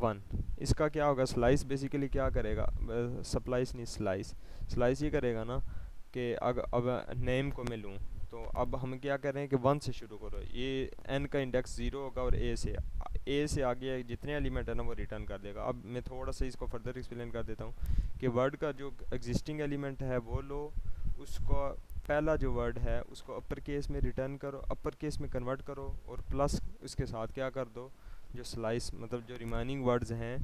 1। इसका क्या होगा, स्लाइस बेसिकली क्या करेगा, स्प्लाइस नहीं स्लाइस ये करेगा ना कि अब नेम को मैं लूँ तो अब हम क्या कर रहे हैं कि 1 से शुरू करो। ये n का इंडेक्स 0 होगा और a से आगे जितने एलिमेंट है ना वो रिटर्न कर देगा। अब मैं थोड़ा सा इसको फर्दर एक्सप्लेन कर देता हूँ कि वर्ड का जो एग्जिस्टिंग एलिमेंट है वो लो, उसको पहला जो वर्ड है उसको अपर केस में रिटर्न करो, अपर केस में कन्वर्ट करो, और प्लस उसके साथ क्या कर दो, जो स्लाइस मतलब जो रिमाइनिंग वर्ड्स हैं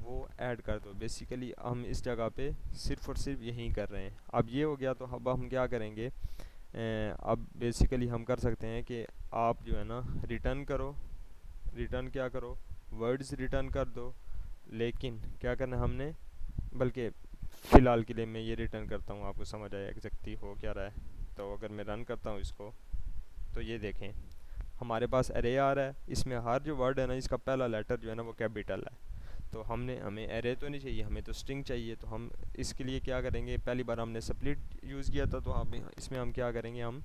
वो ऐड कर दो। बेसिकली हम इस जगह पे सिर्फ़ और सिर्फ यही कर रहे हैं। अब ये हो गया, तो अब हम क्या करेंगे, अब बेसिकली हम कर सकते हैं कि आप जो है ना रिटर्न करो, रिटर्न क्या करो, वर्ड्स रिटर्न कर दो। लेकिन क्या करना हमने, बल्कि फ़िलहाल के लिए मैं ये रिटर्न करता हूँ, आपको समझ आया एग्जैक्टली हो क्या रहा है। तो अगर मैं रन करता हूँ इसको, तो ये देखें हमारे पास एरे आ रहा है, इसमें हर जो वर्ड है ना इसका पहला लेटर जो है ना वो कैपिटल है। तो हमें एरे तो नहीं चाहिए, हमें तो स्ट्रिंग चाहिए। तो हम इसके लिए क्या करेंगे, पहली बार हमने स्प्लिट यूज़ किया था, तो हम इसमें हम क्या करेंगे, हम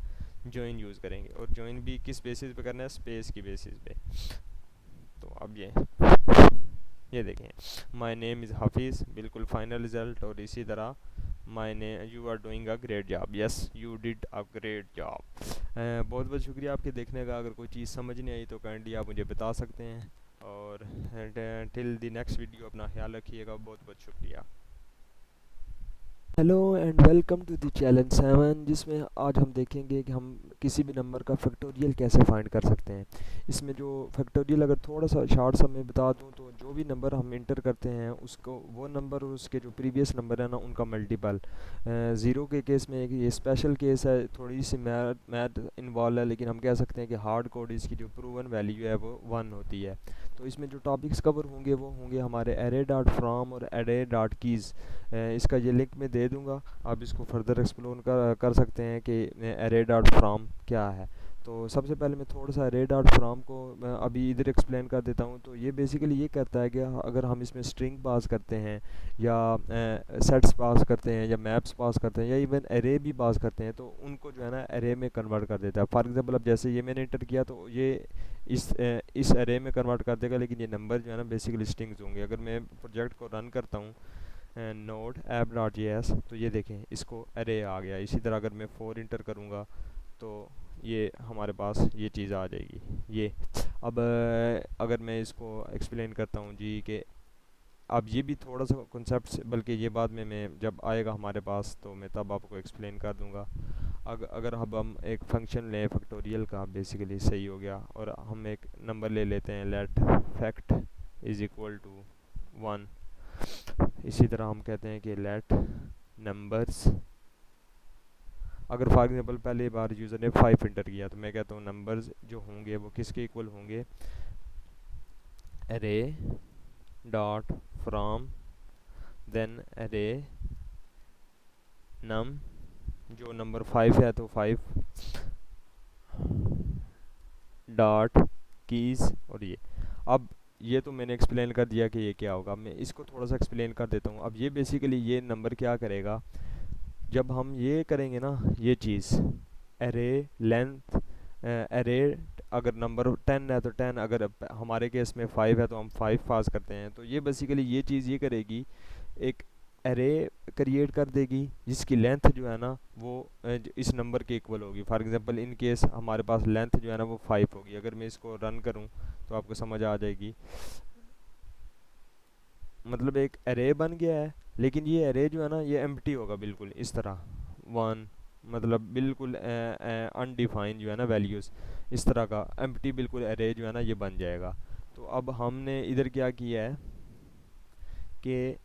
जॉइन यूज़ करेंगे। और जॉइन भी किस बेसिस पे करना है, स्पेस की बेसिस पे। तो अब ये देखें, माय नेम इज़ हाफिज़, बिल्कुल फाइनल रिज़ल्ट। और इसी तरह my name, you are doing a great job, yes you did a great job. बहुत बहुत शुक्रिया आपके देखने का। अगर कोई चीज़ समझ नहीं आई तो काइंडली आप मुझे बता सकते हैं। और टिल द नेक्स्ट वीडियो अपना ख्याल रखिएगा। बहुत बहुत शुक्रिया। Hello and welcome to the challenge 7, जिसमें आज हम देखेंगे कि हम किसी भी नंबर का फैक्टोरियल कैसे फाइंड कर सकते हैं। इसमें जो फैक्टोरियल, अगर थोड़ा सा शॉर्ट सा मैं बता दूं, तो जो भी नंबर हम इंटर करते हैं उसको, वो नंबर और उसके जो प्रीवियस नंबर है ना उनका मल्टीपल। ज़ीरो के केस में एक ये स्पेशल केस है, थोड़ी सी मैथ इन्वॉल्व है, लेकिन हम कह सकते हैं कि हार्ड कोड इसकी जो प्रूवन वैल्यू है वो 1 होती है। तो इसमें जो टॉपिक्स कवर होंगे वो होंगे हमारे एरे डॉट फ्रॉम और एरे डॉट कीज़। इसका ये लिंक मैं दे दूंगा, आप इसको फर्दर एक्सप्लोर कर सकते हैं कि एरे डॉट फ्रॉम क्या है। तो सबसे पहले मैं थोड़ा सा एरे डॉट फ्रॉम को अभी इधर एक्सप्लेन कर देता हूँ। तो ये बेसिकली ये कहता है कि अगर हम इसमें स्ट्रिंग पास करते हैं, या सेट्स पास करते हैं, या मैप्स पास करते हैं, या इवन एरे भी पास करते हैं, तो उनको जो है ना एरे में कन्वर्ट कर देता है। फॉर एग्जांपल अब जैसे ये मैंने इंटर किया, तो ये इस एरे में कन्वर्ट कर देगा, लेकिन ये नंबर जो है ना बेसिकली स्ट्रिंग्स होंगे। अगर मैं प्रोजेक्ट को रन करता हूँ नोड ऐप डॉट जे, तो ये देखें इसको एरे आ गया। इसी तरह अगर मैं 4 इंटर करूँगा तो ये हमारे पास ये चीज़ आ जाएगी। ये अब अगर मैं इसको एक्सप्लेन करता हूँ जी, कि अब ये भी थोड़ा सा कॉन्सेप्ट, बल्कि ये बाद में मैं जब आएगा हमारे पास तो मैं तब आपको एक्सप्लेन कर दूँगा। अगर अब हम एक फंक्शन लें फैक्टोरियल का, बेसिकली सही हो गया, और हम एक नंबर ले लेते हैं, let fact is equal to 1। इसी तरह हम कहते हैं कि लेट नंबर्स, अगर फॉर एग्जांपल पहले बार यूज़र ने 5 इंटर किया, तो मैं कहता हूँ नंबर्स जो होंगे वो किसके इक्वल होंगे, array dot from, then array num, जो नंबर 5 है तो 5 डॉट कीज़। और ये अब ये तो मैंने एक्सप्लेन कर दिया कि ये क्या होगा, मैं इसको थोड़ा सा एक्सप्लेन कर देता हूँ। अब ये बेसिकली ये नंबर क्या करेगा, जब हम ये करेंगे ना ये चीज़, एरे लेंथ, एरे, अगर नंबर 10 है तो 10, अगर हमारे केस में 5 है तो हम 5 पास करते हैं। तो ये बेसिकली ये चीज़ ये करेगी, एक एरे क्रिएट कर देगी जिसकी लेंथ जो है ना वो इस नंबर के इक्वल होगी। फॉर एग्जांपल इन केस हमारे पास लेंथ जो है ना वो 5 होगी। अगर मैं इसको रन करूं तो आपको समझ आ जाएगी, मतलब एक एरे बन गया है, लेकिन ये एरे जो है ना ये एम्प्टी होगा बिल्कुल इस तरह 1, मतलब बिल्कुल अनडिफाइंड जो है ना वैल्यूज़, इस तरह का एम्प्टी बिल्कुल एरे जो है ना ये बन जाएगा। तो अब हमने इधर क्या किया है कि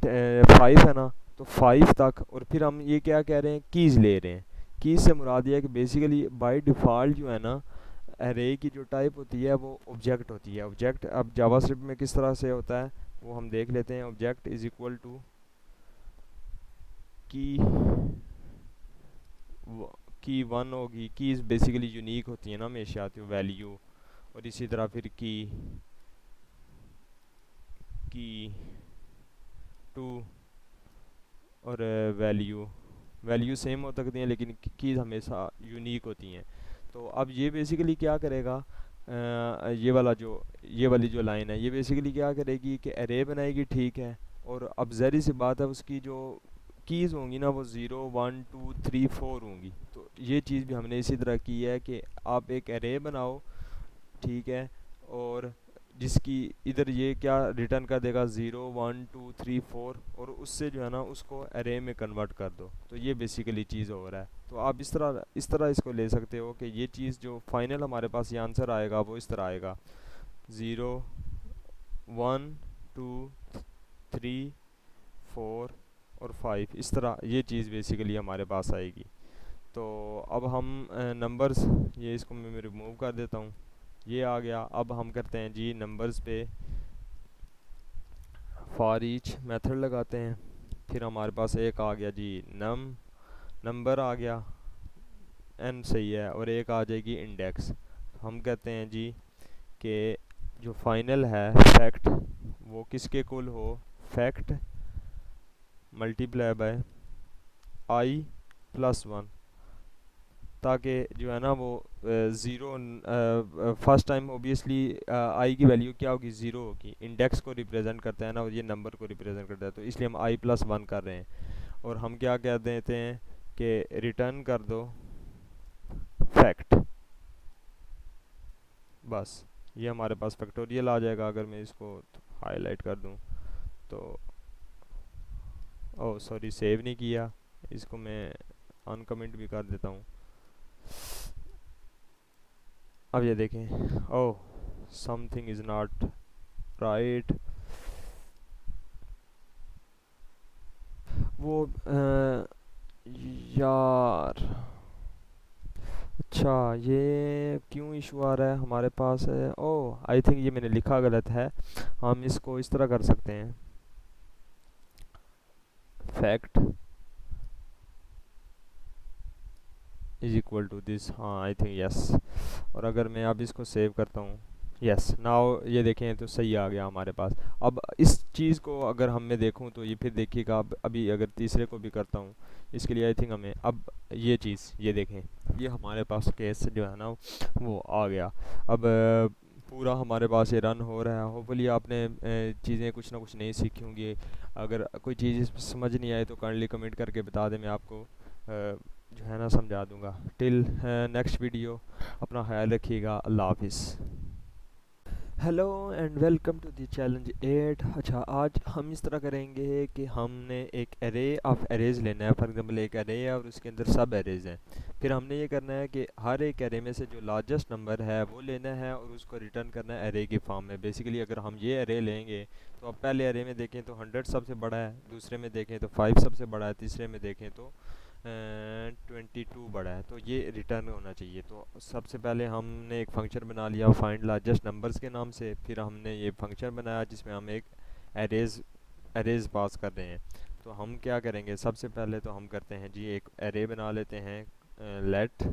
5 है ना, तो 5 तक, और फिर हम ये क्या कह रहे हैं, कीज़ ले रहे हैं। कीज़ से मुराद ये है कि बेसिकली बाय डिफ़ॉल्ट जो है ना एरे की जो टाइप होती है वो ऑब्जेक्ट होती है। ऑब्जेक्ट अब जावास्क्रिप्ट में किस तरह से होता है वो हम देख लेते हैं। ऑब्जेक्ट इज़ इक्वल टू की, की 1 होगी, कीज़ बेसिकली यूनिक होती है ना हमेशा, आती है वैल्यू। और इसी तरह फिर की 2 और वैल्यू सेम हो सकती हैं, लेकिन कीज़ हमेशा यूनिक होती हैं। तो अब ये बेसिकली क्या करेगा, ये वाली जो लाइन है ये बेसिकली क्या करेगी कि एरे बनाएगी, ठीक है। और अब ज़री सी बात है, उसकी जो कीज़ होंगी ना वो 0 1 2 3 4 होंगी। तो ये चीज़ भी हमने इसी तरह की है कि आप एक एरे बनाओ, ठीक है, और जिसकी इधर ये क्या रिटर्न कर देगा 0 1 2 3 4, और उससे जो है ना उसको एरे में कन्वर्ट कर दो। तो ये बेसिकली चीज़ हो रहा है। तो आप इस तरह इसको ले सकते हो कि ये चीज़ जो फाइनल हमारे पास ये आंसर आएगा वो इस तरह आएगा 0 1 2, 3, 4 और 5, इस तरह ये चीज़ बेसिकली हमारे पास आएगी। तो अब हम नंबर्स, ये इसको मैं रिमूव कर देता हूँ, ये आ गया। अब हम करते हैं जी नंबर्स पे फॉर ईच मेथड लगाते हैं। फिर हमारे पास एक आ गया जी नंबर आ गया, n सही है, और एक आ जाएगी इंडेक्स। हम कहते हैं जी कि जो फाइनल है फैक्ट वो किसके इक्वल हो, फैक्ट मल्टीप्लाई बाय i+1, ताकि जो है ना वो zero, first time obviously I की वैल्यू क्या होगी, ज़ीरो होगी। इंडेक्स को रिप्रेजेंट करता है ना, और ये नंबर को रिप्रेजेंट करता है, तो इसलिए हम i+1 कर रहे हैं। और हम क्या कह देते हैं कि रिटर्न कर दो फैक्ट, बस ये हमारे पास फैक्टोरियल आ जाएगा। अगर मैं इसको हाईलाइट कर दूं तो, ओह सॉरी सेव नहीं किया, इसको मैं अनकमेंट भी कर देता हूँ। अब ये देखें, ओह समथिंग इज़ नॉट राइट, वो यार, अच्छा ये क्यों इशू आ रहा है हमारे पास है, ओह आई थिंक ये मैंने लिखा गलत है। हम इसको इस तरह कर सकते हैं, fact is equal to this, हाँ आई थिंक यस। और अगर मैं अब इसको सेव करता हूँ, यस नाउ ये देखें तो सही आ गया हमारे पास। अब इस चीज़ को अगर हम मैं देखूँ तो ये फिर देखिएगा, अब अभी अगर तीसरे को भी करता हूँ, इसके लिए आई थिंक हमें अब ये चीज़, ये देखें ये हमारे पास केस जो है ना वो आ गया। अब पूरा हमारे पास ये रन हो रहा है। होपफुली आपने चीज़ें कुछ ना कुछ नहीं सीखी होंगी। अगर कोई चीज़ समझ नहीं आए तो काइंडली कमेंट करके बता दें, मैं आपको जो है ना समझा दूंगा। टिल नेक्स्ट वीडियो, अपना ख्याल रखिएगा, अल्लाह हाफिज़। Hello and welcome to the challenge 8। अच्छा, आज हम इस तरह करेंगे कि हमने एक एरे ऑफ एरेज लेना है। फॉर एग्जांपल एक एरे है और उसके अंदर सब एरेज हैं। फिर हमने ये करना है कि हर एक एरे में से जो लार्जेस्ट नंबर है वो लेना है और उसको रिटर्न करना है एरे की फॉर्म में। बेसिकली अगर हम ये एरे लेंगे तो अब पहले एरे में देखें तो 100 सबसे बड़ा है, दूसरे में देखें तो 5 सबसे बड़ा है, तीसरे में देखें तो 22 बड़ा है, तो ये रिटर्न होना चाहिए। तो सबसे पहले हमने एक फंक्शन बना लिया फाइंड लार्जेस्ट नंबर्स के नाम से। फिर हमने ये फंक्शन बनाया जिसमें हम एक एरेज पास कर रहे हैं। तो हम क्या करेंगे, सबसे पहले तो हम करते हैं जी एक एरे बना लेते हैं, let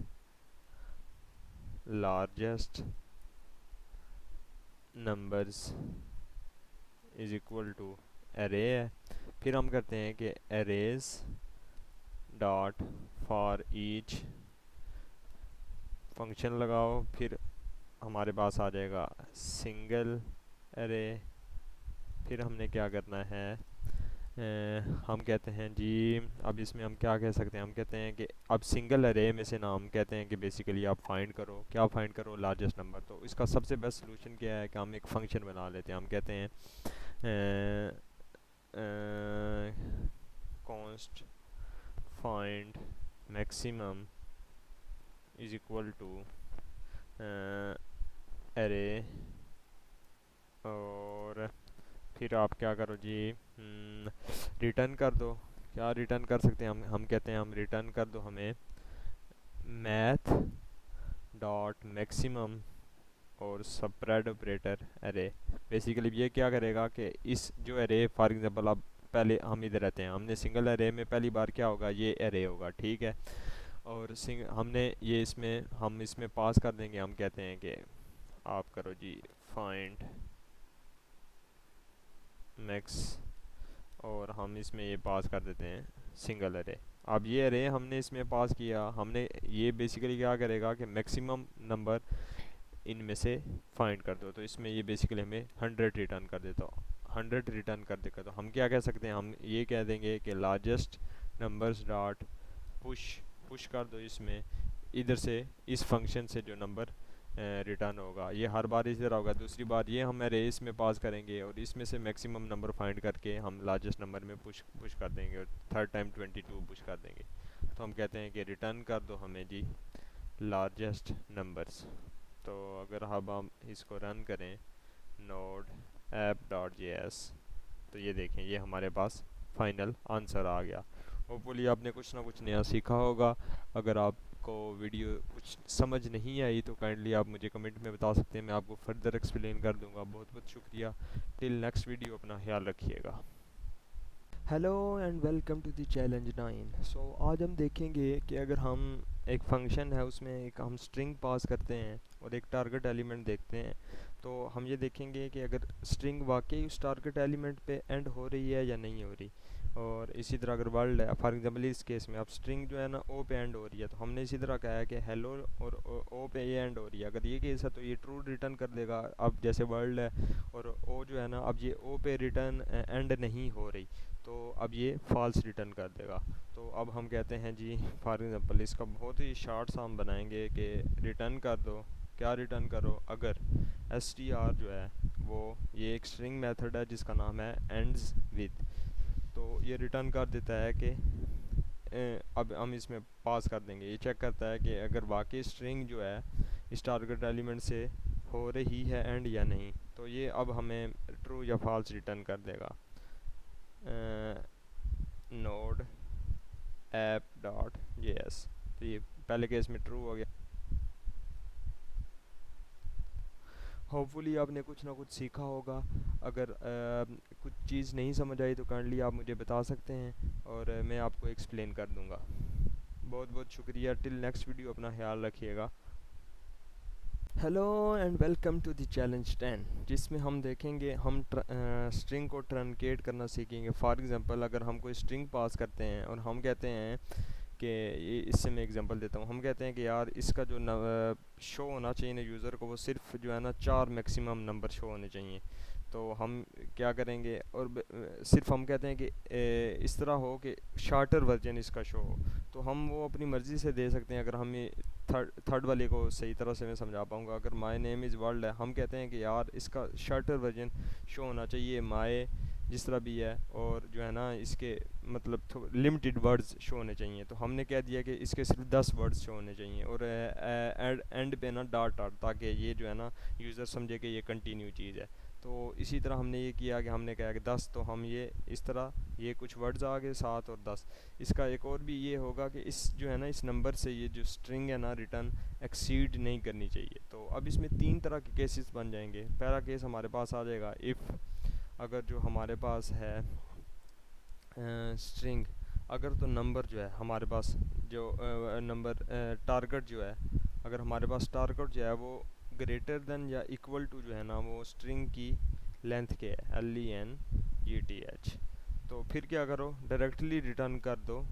largest numbers is equal to array है। फिर हम करते हैं कि arrays dot for each function लगाओ। फिर हमारे पास आ जाएगा सिंगल एरे। फिर हमने क्या करना है, हम कहते हैं जी, अब इसमें हम क्या कह सकते हैं, हम कहते हैं कि अब सिंगल एरे में से ना हम कहते हैं कि बेसिकली आप फाइंड करो, क्या फाइंड करो, लार्जेस्ट नंबर। तो इसका सबसे बेस्ट सोल्यूशन क्या है कि हम एक फ़ंक्शन बना लेते हैं। हम कहते हैं const find maximum is equal to array, और फिर आप क्या करो जी, रिटर्न कर दो। क्या रिटर्न कर सकते हैं हम कहते हैं हम रिटर्न कर दो हमें मैथ डॉट मैक्सिमम और स्प्रेड ऑपरेटर एरे। बेसिकली ये क्या करेगा कि इस जो एरे, फॉर एग्जांपल अब पहले हम इधर रहते हैं, हमने सिंगल एरे में पहली बार क्या होगा, ये एरे होगा, ठीक है। और हमने ये हम इसमें पास कर देंगे, हम कहते हैं कि आप करो जी फाइंड मैक्स, और हम इसमें ये पास कर देते हैं सिंगल एरे। अब ये एरे हमने इसमें पास किया, हमने ये बेसिकली क्या करेगा कि मैक्सिमम नंबर इनमें से फाइंड कर दो। तो इसमें ये बेसिकली हमें 100 रिटर्न कर देता, 100 रिटर्न कर देगा। तो हम क्या कह सकते हैं, हम ये कह देंगे कि लार्जेस्ट नंबर्स डॉट पुश कर दो इसमें, इधर से इस फंक्शन से जो नंबर रिटर्न होगा ये हर बार इसी तरह होगा। दूसरी बार ये हम रेस में पास करेंगे और इसमें से मैक्सिमम नंबर फाइंड करके हम लार्जेस्ट नंबर में पुश कर देंगे, और थर्ड टाइम 22 पुश कर देंगे। तो हम कहते हैं कि रिटर्न कर दो हमें जी लार्जेस्ट नंबर्स। तो अगर अब हम इसको रन करें, नोड app.js। तो ये देखें, ये हमारे पास फाइनल आंसर आ गया। होपफुली आपने कुछ ना कुछ नया सीखा होगा। अगर आपको वीडियो कुछ समझ नहीं आई तो काइंडली आप मुझे कमेंट में बता सकते हैं, मैं आपको फर्दर एक्सप्लेन कर दूंगा। बहुत बहुत शुक्रिया। टिल नेक्स्ट वीडियो, अपना ख्याल रखिएगा। Hello and welcome to the challenge 9। So आज हम देखेंगे कि अगर हम एक फंक्शन है उसमें एक हम स्ट्रिंग पास करते हैं और एक टारगेट एलिमेंट देखते हैं, तो हम ये देखेंगे कि अगर स्ट्रिंग वाकई उस टारगेट एलिमेंट पे एंड हो रही है या नहीं हो रही। और इसी तरह अगर वर्ल्ड है, फॉर एग्जांपल इस केस में अब स्ट्रिंग जो है ना ओ पे एंड हो रही है, तो हमने इसी तरह कहा है कि हेलो और ओ पे ये एंड हो रही है। अगर ये केस है तो ये ट्रू रिटर्न कर देगा। अब जैसे वर्ल्ड है और ओ जो है ना, अब ये ओ पे रिटर्न एंड नहीं हो रही, तो अब ये फॉल्स रिटर्न कर देगा। तो अब हम कहते हैं जी, फॉर एग्जांपल इसका बहुत ही शॉर्ट सा हम बनाएंगे कि रिटर्न कर दो, क्या रिटर्न करो, अगर str जो है वो ये एक स्ट्रिंग मेथड है जिसका नाम है एंड्स विद। तो ये रिटर्न कर देता है कि अब हम इसमें पास कर देंगे, ये चेक करता है कि अगर वाकई स्ट्रिंग जो है इस टारगेट एलिमेंट से हो रही है एंड या नहीं। तो ये अब हमें ट्रू या फॉल्स रिटर्न कर देगा। नोड app.js, तो ये पहले केस में ट्रू हो गया। होपफुली आपने कुछ ना कुछ सीखा होगा। अगर कुछ चीज़ नहीं समझ आई तो काइंडली आप मुझे बता सकते हैं और मैं आपको एक्सप्लेन कर दूंगा। बहुत बहुत शुक्रिया। टिल नेक्स्ट वीडियो, अपना ख्याल रखिएगा। Hello and welcome to the challenge 10, जिसमें हम देखेंगे हम स्ट्रिंग को ट्रंकेट करना सीखेंगे। फॉर एग्जांपल अगर हम कोई स्ट्रिंग पास करते हैं और हम कहते हैं कि ये, इससे मैं एग्जांपल देता हूँ, हम कहते हैं कि यार इसका जो शो होना चाहिए ना यूज़र को, वो सिर्फ जो है ना 4 मैक्सिमम नंबर शो होने चाहिए। तो हम क्या करेंगे, और सिर्फ हम कहते हैं कि इस तरह हो कि शार्टर वर्जन इसका शो हो, तो हम वो अपनी मर्ज़ी से दे सकते हैं। अगर हम ये थर्ड वाले को सही तरह से मैं समझा पाऊँगा, अगर माय नेम इज़ वर्ल्ड है, हम कहते हैं कि यार इसका शार्टर वर्जन शो होना चाहिए माय जिस तरह भी है, और जो है ना इसके मतलब लिमिटेड वर्ड्स शो होने चाहिए। तो हमने कह दिया कि इसके सिर्फ 10 वर्ड्स शो होने चाहिए, और एंड पे ना डॉट डॉट, ताकि ये जो है ना यूज़र समझे कि ये कंटिन्यू चीज़ है। तो इसी तरह हमने ये किया कि हमने कहा कि 10, तो हम ये इस तरह ये कुछ वर्ड्स आ गए 7 और 10। इसका एक और भी ये होगा कि इस जो है ना इस नंबर से ये जो स्ट्रिंग है ना रिटर्न एक्सीड नहीं करनी चाहिए। तो अब इसमें 3 तरह के केसेस बन जाएंगे। पहला केस हमारे पास आ जाएगा इफ़, अगर जो हमारे पास है स्ट्रिंग, अगर तो नंबर जो है हमारे पास जो नंबर टारगेट जो है, अगर हमारे पास टारगेट जो है वो ग्रेटर देन या इक्वल टू जो है ना वो स्ट्रिंग की लेंथ के है, LENGTH, तो फिर क्या करो, डायरेक्टली रिटर्न कर दो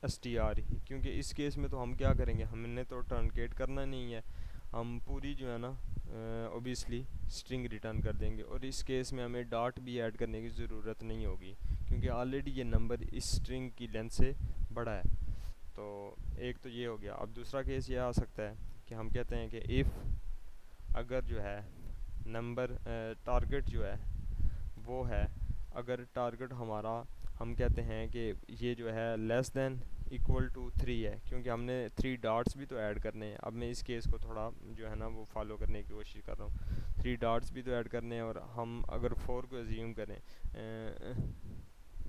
STR ही। क्योंकि इस केस में तो हम क्या करेंगे, हमने तो ट्रंकेट करना नहीं है, हम पूरी जो है ना ओबियसली स्ट्रिंग रिटर्न कर देंगे। और इस केस में हमें डॉट भी ऐड करने की ज़रूरत नहीं होगी, क्योंकि ऑलरेडी ये नंबर इस स्ट्रिंग की लेंथ से बड़ा है। तो एक तो ये हो गया। अब दूसरा केस ये आ सकता है कि हम कहते हैं कि इफ़, अगर जो है नंबर टारगेट जो है वो है, अगर टारगेट हमारा हम कहते हैं कि ये जो है लेस देन इक्वल टू 3 है, क्योंकि हमने 3 डॉट्स भी तो ऐड करने हैं। अब मैं इस केस को थोड़ा जो है ना वो फॉलो करने की कोशिश कर रहा हूँ। 3 डॉट्स भी तो ऐड करने हैं, और हम अगर 4 को अज्यूम करें,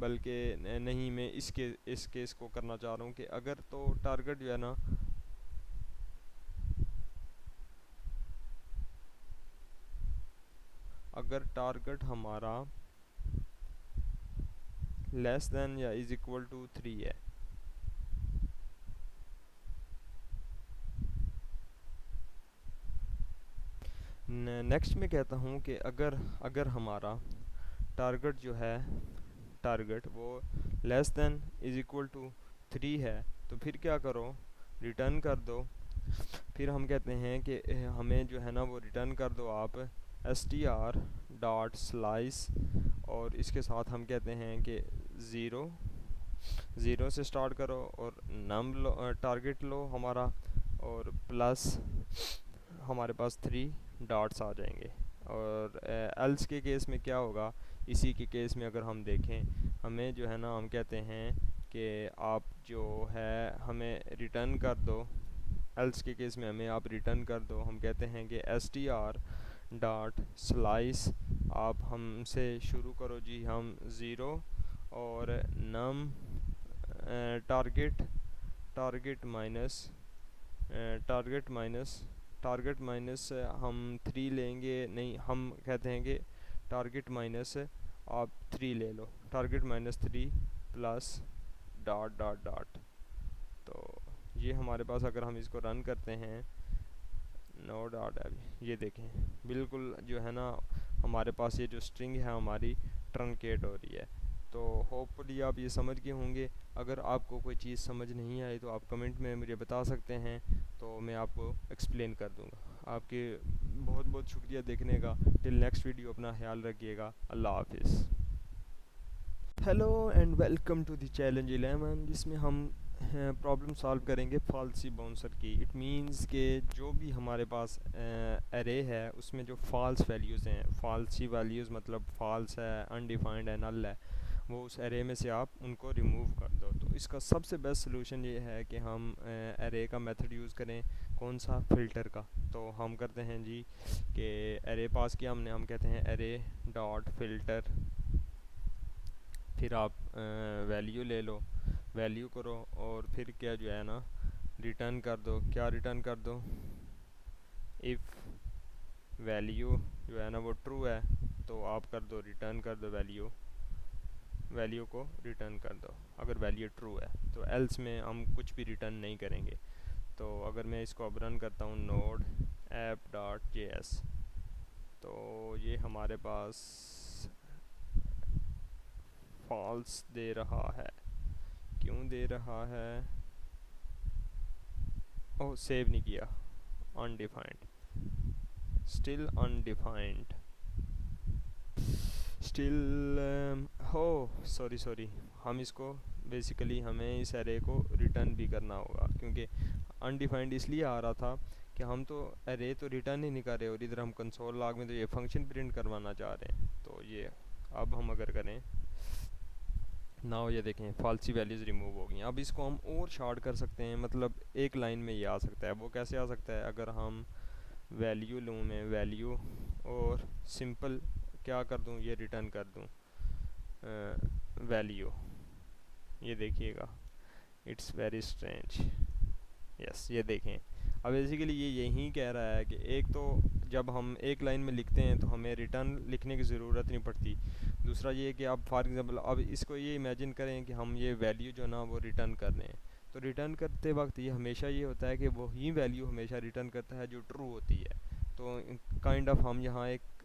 बल्कि नहीं, मैं इस केस को करना चाह रहा हूँ कि अगर तो टारगेट जो है ना, अगर टारगेट हमारा लेस देन या इज इक्वल टू 3 है, नेक्स्ट में कहता हूँ कि अगर अगर हमारा टारगेट जो है, टारगेट वो less than is equal to 3 है, तो फिर क्या करो, रिटर्न कर दो। फिर हम कहते हैं कि हमें जो है ना वो रिटर्न कर दो आप str डॉट स्लाइस, और इसके साथ हम कहते हैं कि ज़ीरो से स्टार्ट करो और नम लो, टारगेट लो हमारा, और प्लस हमारे पास 3 डॉट्स आ जाएंगे। और एल्स के केस में क्या होगा, इसी के केस में अगर हम देखें, हमें जो है ना हम कहते हैं कि आप जो है हमें रिटर्न कर दो, एल्स के केस में हमें आप रिटर्न कर दो, हम कहते हैं कि str डॉट स्लाइस आप हमसे शुरू करो जी, हम ज़ीरो और num target target minus target minus target minus हम थ्री लेंगे, नहीं हम कहते हैं कि टारगेट माइनस आप थ्री ले लो, target minus three plus dot dot dot. तो ये हमारे पास अगर हम इसको रन करते हैं, नो डॉट है, ये देखें बिल्कुल जो है ना हमारे पास ये जो स्ट्रिंग है हमारी ट्रंकेट हो रही है। तो होपफुली आप ये समझ गए होंगे। अगर आपको कोई चीज़ समझ नहीं आई तो आप कमेंट में मुझे बता सकते हैं, तो मैं आपको एक्सप्लेन कर दूंगा। आपके बहुत बहुत शुक्रिया देखने का। टिल नेक्स्ट वीडियो अपना ख्याल रखिएगा। अल्लाह हाफिज़। Hello and welcome to the challenge 11, जिसमें हम प्रॉब्लम सॉल्व करेंगे फाल्सी बाउंसर की। इट मींस के जो भी हमारे पास एरे है उसमें जो फॉल्स वैल्यूज़ हैं, फॉल्सी वैल्यूज़ मतलब फॉल्स है, अनडिफाइंड है, नल है, वो उस एरे में से आप उनको रिमूव कर दो। तो इसका सबसे बेस्ट सोल्यूशन ये है कि हम एरे का मेथड यूज़ करें। कौन सा? फ़िल्टर का। तो हम करते हैं जी कि एरे पास किया हमने, हम कहते हैं एरे डॉट फ़िल्टर, फिर आप वैल्यू ले लो, वैल्यू करो और फिर क्या जो है ना रिटर्न कर दो। क्या रिटर्न कर दो? इफ़ वैल्यू जो है ना वो ट्रू है तो आप कर दो रिटर्न कर दो वैल्यू, वैल्यू को रिटर्न कर दो अगर वैल्यू ट्रू है। तो एल्स में हम कुछ भी रिटर्न नहीं करेंगे। तो अगर मैं इसको अब रन करता हूँ नोड ऐप डॉट JS, तो ये हमारे पास फॉल्स दे रहा है। क्यों दे रहा है? ओह, सेव नहीं किया, अनडिफाइंड, स्टिल अनडिफाइंड, स्टिल हो सॉरी सॉरी। हम इसको बेसिकली हमें इस एरे को रिटर्न भी करना होगा, क्योंकि अनडिफाइंड इसलिए आ रहा था कि हम तो एरे तो रिटर्न ही नहीं कर रहे और इधर हम कंसोल लॉग में तो ये फंक्शन प्रिंट करवाना चाह रहे हैं। तो ये अब हम अगर करें नाउ, ये देखें फालसी वैल्यूज़ रिमूव हो गई। अब इसको हम और शॉर्ट कर सकते हैं, मतलब एक लाइन में ये आ सकता है। वो कैसे आ सकता है? अगर हम वैल्यू लूँ, मैं वैल्यू और सिंपल क्या कर दूँ, ये रिटर्न कर दूँ वैल्यू। ये देखिएगा, इट्स वेरी स्ट्रेंज। यस, ये देखें। अब बेसिकली ये यही कह रहा है कि एक तो जब हम एक लाइन में लिखते हैं तो हमें रिटर्न लिखने की ज़रूरत नहीं पड़ती। दूसरा ये कि आप फॉर एग्ज़ाम्पल अब इसको ये इमेजिन करें कि हम ये वैल्यू जो ना वो रिटर्न कर रहे हैं, तो रिटर्न करते वक्त ये हमेशा ये होता है कि वही वैल्यू हमेशा रिटर्न करता है जो ट्रू होती है। तो काइंड ऑफ हम यहाँ एक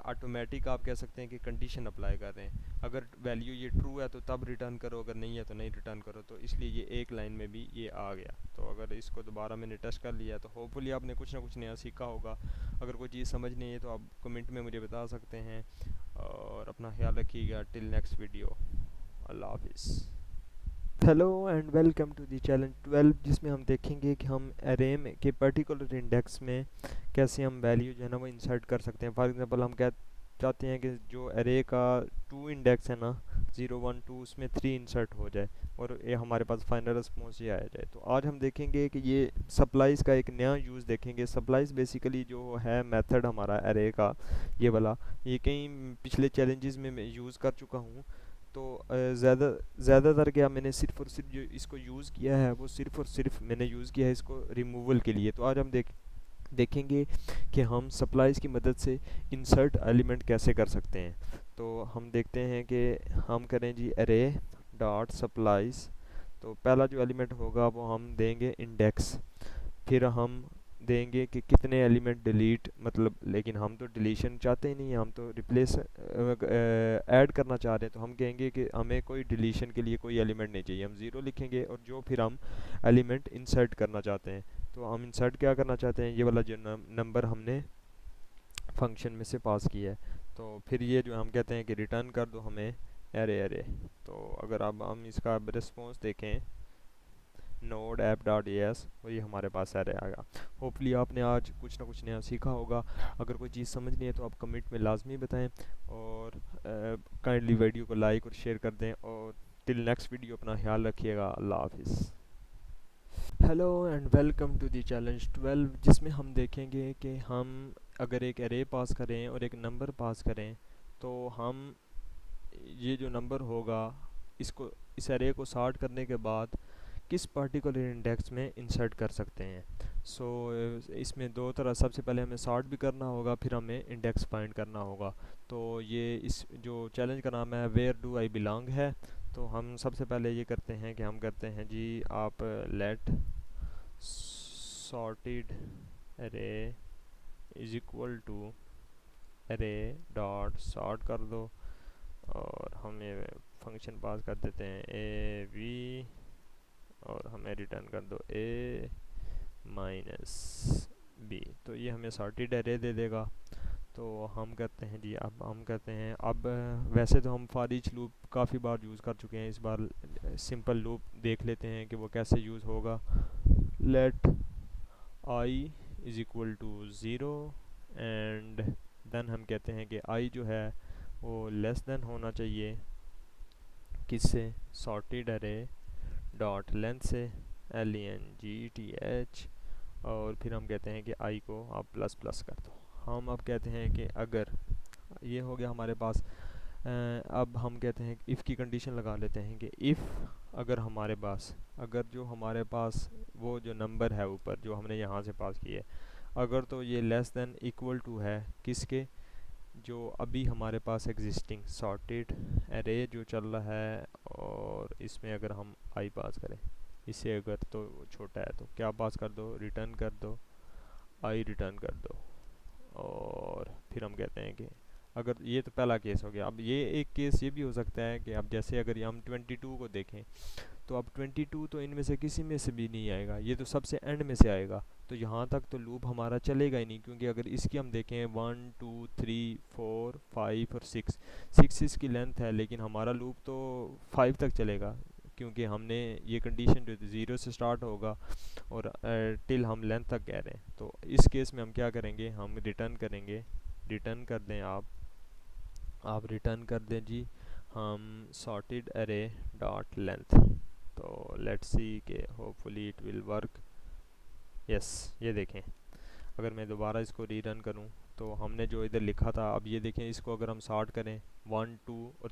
ऑटोमेटिक आप कह सकते हैं कि कंडीशन अप्लाई कर रहे हैं। अगर वैल्यू ये ट्रू है तो तब रिटर्न करो, अगर नहीं है तो नहीं रिटर्न करो। तो इसलिए ये एक लाइन में भी ये आ गया। तो अगर इसको दोबारा मैंने टेस्ट कर लिया तो होपफुली आपने कुछ ना कुछ नया सीखा होगा। अगर कोई चीज़ समझ नहीं है तो आप कमेंट में मुझे बता सकते हैं। और अपना ख्याल रखिएगा। टिल नेक्स्ट वीडियो, अल्लाह हाफिज़। Hello and welcome to the challenge 12, जिसमें हम देखेंगे कि हम एरे में के पर्टिकुलर इंडेक्स में कैसे हम वैल्यू जो है ना वो इंसर्ट कर सकते हैं। फॉर एग्जांपल हम क्या चाहते हैं कि जो एरे का 2 इंडेक्स है ना 0 1 2, उसमें 3 इंसर्ट हो जाए और ये हमारे पास फाइनल रिस्पॉन्स ये आ जाए। तो आज हम देखेंगे कि ये सप्लाइज का एक नया यूज़ देखेंगे। सप्लाइज बेसिकली जो है मेथड हमारा एरे का, ये वाला, ये कई पिछले चैलेंजेस में मैं यूज़ कर चुका हूँ। तो ज़्यादातर क्या मैंने सिर्फ़ और सिर्फ जो इसको यूज़ किया है वो सिर्फ़ और सिर्फ मैंने यूज़ किया है इसको रिमूवल के लिए। तो आज हम देखेंगे कि हम सप्लाइज़ की मदद से इंसर्ट एलिमेंट कैसे कर सकते हैं। तो हम देखते हैं कि हम करें जी एरे डॉट सप्लाइज़। तो पहला जो एलिमेंट होगा वो हम देंगे इंडेक्स, फिर हम देंगे कि कितने एलिमेंट डिलीट, मतलब लेकिन हम तो डिलीशन चाहते ही नहीं हैं, हम तो रिप्लेस ऐड करना चाह रहे हैं। तो हम कहेंगे कि हमें कोई डिलीशन के लिए कोई एलिमेंट नहीं चाहिए, हम ज़ीरो लिखेंगे। और जो फिर हम एलिमेंट इंसर्ट करना चाहते हैं, तो हम इंसर्ट क्या करना चाहते हैं, ये वाला जो नंबर हमने फंक्शन में से पास किया है। तो फिर ये जो हम कहते हैं कि रिटर्न कर दो हमें एरे एरे। तो अगर अब हम इसका रिस्पॉन्स देखें नोड ऐप डॉट एस, वही हमारे पास एरे आएगा। होपफुली आपने आज कुछ ना कुछ नया सीखा होगा। अगर कोई चीज़ समझ नहीं है तो आप कमेंट में लाजमी बताएं और काइंडली वीडियो को लाइक और शेयर कर दें। और टिल नेक्स्ट वीडियो अपना ख्याल रखिएगा। अल्लाह हाफिज़। Hello and welcome to the challenge 12, जिसमें हम देखेंगे कि हम अगर एक एरे पास करें और एक नंबर पास करें तो हम ये जो नंबर होगा इसको इस एरे को सॉर्ट करने के बाद किस पर्टिकुलर इंडेक्स में इंसर्ट कर सकते हैं। सो इसमें दो तरह, सबसे पहले हमें सॉर्ट भी करना होगा, फिर हमें इंडेक्स फाइंड करना होगा। तो ये इस जो चैलेंज का नाम है वेयर डू आई बिलोंग है। तो हम सबसे पहले ये करते हैं कि हम करते हैं जी, आप let sorted array is equal to array dot sort कर दो, और हम ये फंक्शन पास कर देते हैं ए वी, और हमें रिटर्न कर दो ए माइनस बी। तो ये हमें सॉर्टेड एरे दे देगा। तो हम करते हैं जी, अब हम करते हैं, अब वैसे तो हम फॉर ईच लूप काफ़ी बार यूज़ कर चुके हैं, इस बार सिंपल लूप देख लेते हैं कि वो कैसे यूज़ होगा। Let I is equal to zero, and then हम कहते हैं कि आई जो है वो लेस देन होना चाहिए किससे, सॉर्टेड एरे डॉट लेंथ से, LENGTH, और फिर हम कहते हैं कि आई को आप प्लस प्लस कर दो। हम अब कहते हैं कि अगर ये हो गया हमारे पास, अब हम कहते हैं इफ़ की कंडीशन लगा लेते हैं कि इफ़ अगर हमारे पास, अगर जो हमारे पास वो जो नंबर है ऊपर जो हमने यहाँ से पास किया है, अगर तो ये लेस देन इक्वल टू है किसके, जो अभी हमारे पास एग्जिस्टिंग सॉर्टेड एरे जो चल रहा है, और इसमें अगर हम आई पास करें, इससे अगर तो छोटा है तो क्या पास कर दो, रिटर्न कर दो, आई रिटर्न कर दो। और फिर हम कहते हैं कि अगर ये तो पहला केस हो गया, अब ये एक केस ये भी हो सकता है कि अब जैसे अगर हम 22 को देखें, तो अब 22 तो इनमें से किसी में से भी नहीं आएगा, ये तो सबसे एंड में से आएगा। तो यहाँ तक तो लूप हमारा चलेगा ही नहीं, क्योंकि अगर इसकी हम देखें 1 2 3 4 5 और 6 इसकी लेंथ है, लेकिन हमारा लूप तो 5 तक चलेगा, क्योंकि हमने ये कंडीशन जो 0 से स्टार्ट होगा और टिल हम लेंथ तक कह रहे हैं। तो इस केस में हम क्या करेंगे, हम रिटर्न करेंगे, रिटर्न कर दें आप रिटर्न कर दें जी, हम सॉर्टेड एरे डॉट लेंथ। तो लेट्स सी के hopefully it will work. Yes, ये देखें, अगर मैं दोबारा इसको रीरन करूं तो हमने जो इधर लिखा था, अब ये देखें, इसको अगर हम सॉर्ट करें 1 2 और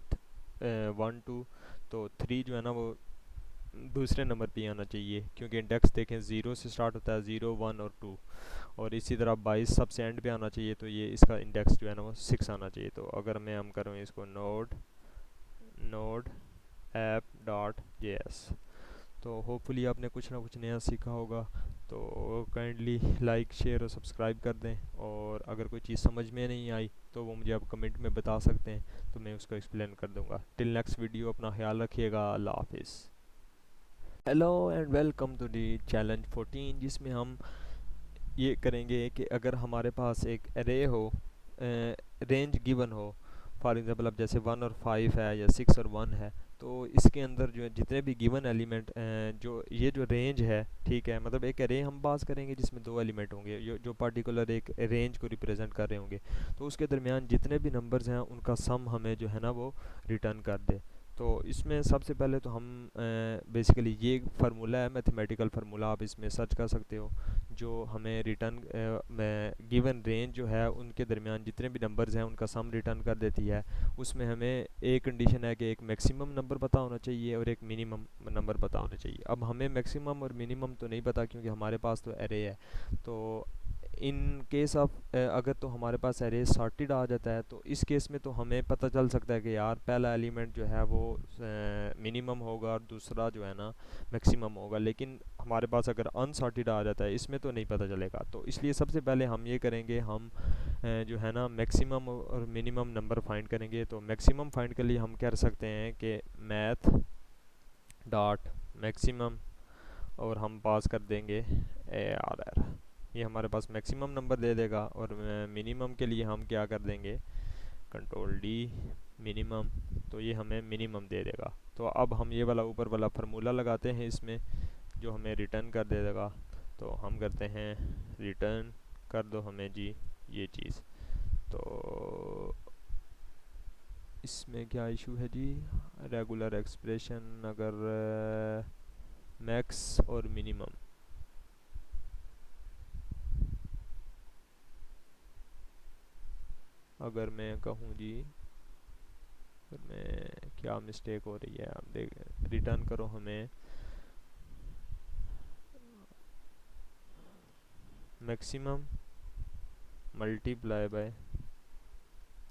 1 2, तो 3 जो है ना वो दूसरे नंबर पे आना चाहिए, क्योंकि इंडेक्स देखें 0 से स्टार्ट होता है, 0 1 और 2, और इसी तरह 22 सबसे एंड पे आना चाहिए, तो ये इसका इंडेक्स जो है ना वो 6 आना चाहिए। तो अगर मैं हम करूँ इसको नोड ऐप डॉट JS, तो होपफुली आपने कुछ ना कुछ नया सीखा होगा। तो काइंडली लाइक शेयर और सब्सक्राइब कर दें, और अगर कोई चीज़ समझ में नहीं आई तो वो मुझे आप कमेंट में बता सकते हैं, तो मैं उसको एक्सप्लेन कर दूंगा। टिल नेक्स्ट वीडियो, अपना ख्याल रखिएगा, अल्लाह हाफिज़। Hello and welcome to the challenge 14, जिसमें हम ये करेंगे कि अगर हमारे पास एक एरे हो, रेंज गिवन हो, फॉर एग्जांपल अब जैसे 1 और 5 है या 6 और 1 है, तो इसके अंदर जो है जितने भी गिवन एलिमेंट, जो ये जो रेंज है, ठीक है, मतलब एक एरे हम पास करेंगे जिसमें दो एलिमेंट होंगे जो पर्टिकुलर एक रेंज को रिप्रेजेंट कर रहे होंगे, तो उसके दरमियान जितने भी नंबर्स हैं उनका सम हमें जो है ना वो रिटर्न कर दे। तो इसमें सबसे पहले तो हम बेसिकली ये फार्मूला है, मैथमेटिकल फार्मूला, आप इसमें सर्च कर सकते हो, जो हमें रिटर्न में गिवन रेंज जो है उनके दरमियान जितने भी नंबर्स हैं उनका सम रिटर्न कर देती है। उसमें हमें एक कंडीशन है कि एक मैक्सिमम नंबर पता होना चाहिए और एक मिनिमम नंबर पता होना चाहिए। अब हमें मैक्सिमम और मिनिमम तो नहीं पता, क्योंकि हमारे पास तो एरे है। तो इन केस ऑफ अगर तो हमारे पास एरे सॉर्टेड आ जाता है, तो इस केस में तो हमें पता चल सकता है कि यार पहला एलिमेंट जो है वो मिनिमम होगा और दूसरा जो है ना मैक्सिमम होगा, लेकिन हमारे पास अगर अनसॉर्टेड आ जाता है इसमें तो नहीं पता चलेगा। तो इसलिए सबसे पहले हम ये करेंगे, हम जो है ना मैक्सिमम और मिनिमम नंबर फाइंड करेंगे। तो मैक्सिमम फाइंड के लिए हम कह सकते हैं कि मैथ डॉट मैक्सिमम, और हम पास कर देंगे ARR, ये हमारे पास मैक्सिमम नंबर दे देगा। और मिनिमम के लिए हम क्या कर देंगे, कंट्रोल D मिनिमम, तो ये हमें मिनिमम दे देगा। तो अब हम ये वाला ऊपर वाला फार्मूला लगाते हैं इसमें, जो हमें रिटर्न कर दे देगा। तो हम करते हैं रिटर्न कर दो हमें जी ये चीज़। तो इसमें क्या इशू है जी, रेगुलर एक्सप्रेशन, अगर मैक्स और मिनिमम, अगर मैं कहूँ जी, अगर मैं क्या मिस्टेक हो रही है, आप देख रिटर्न करो हमें maximum multiply by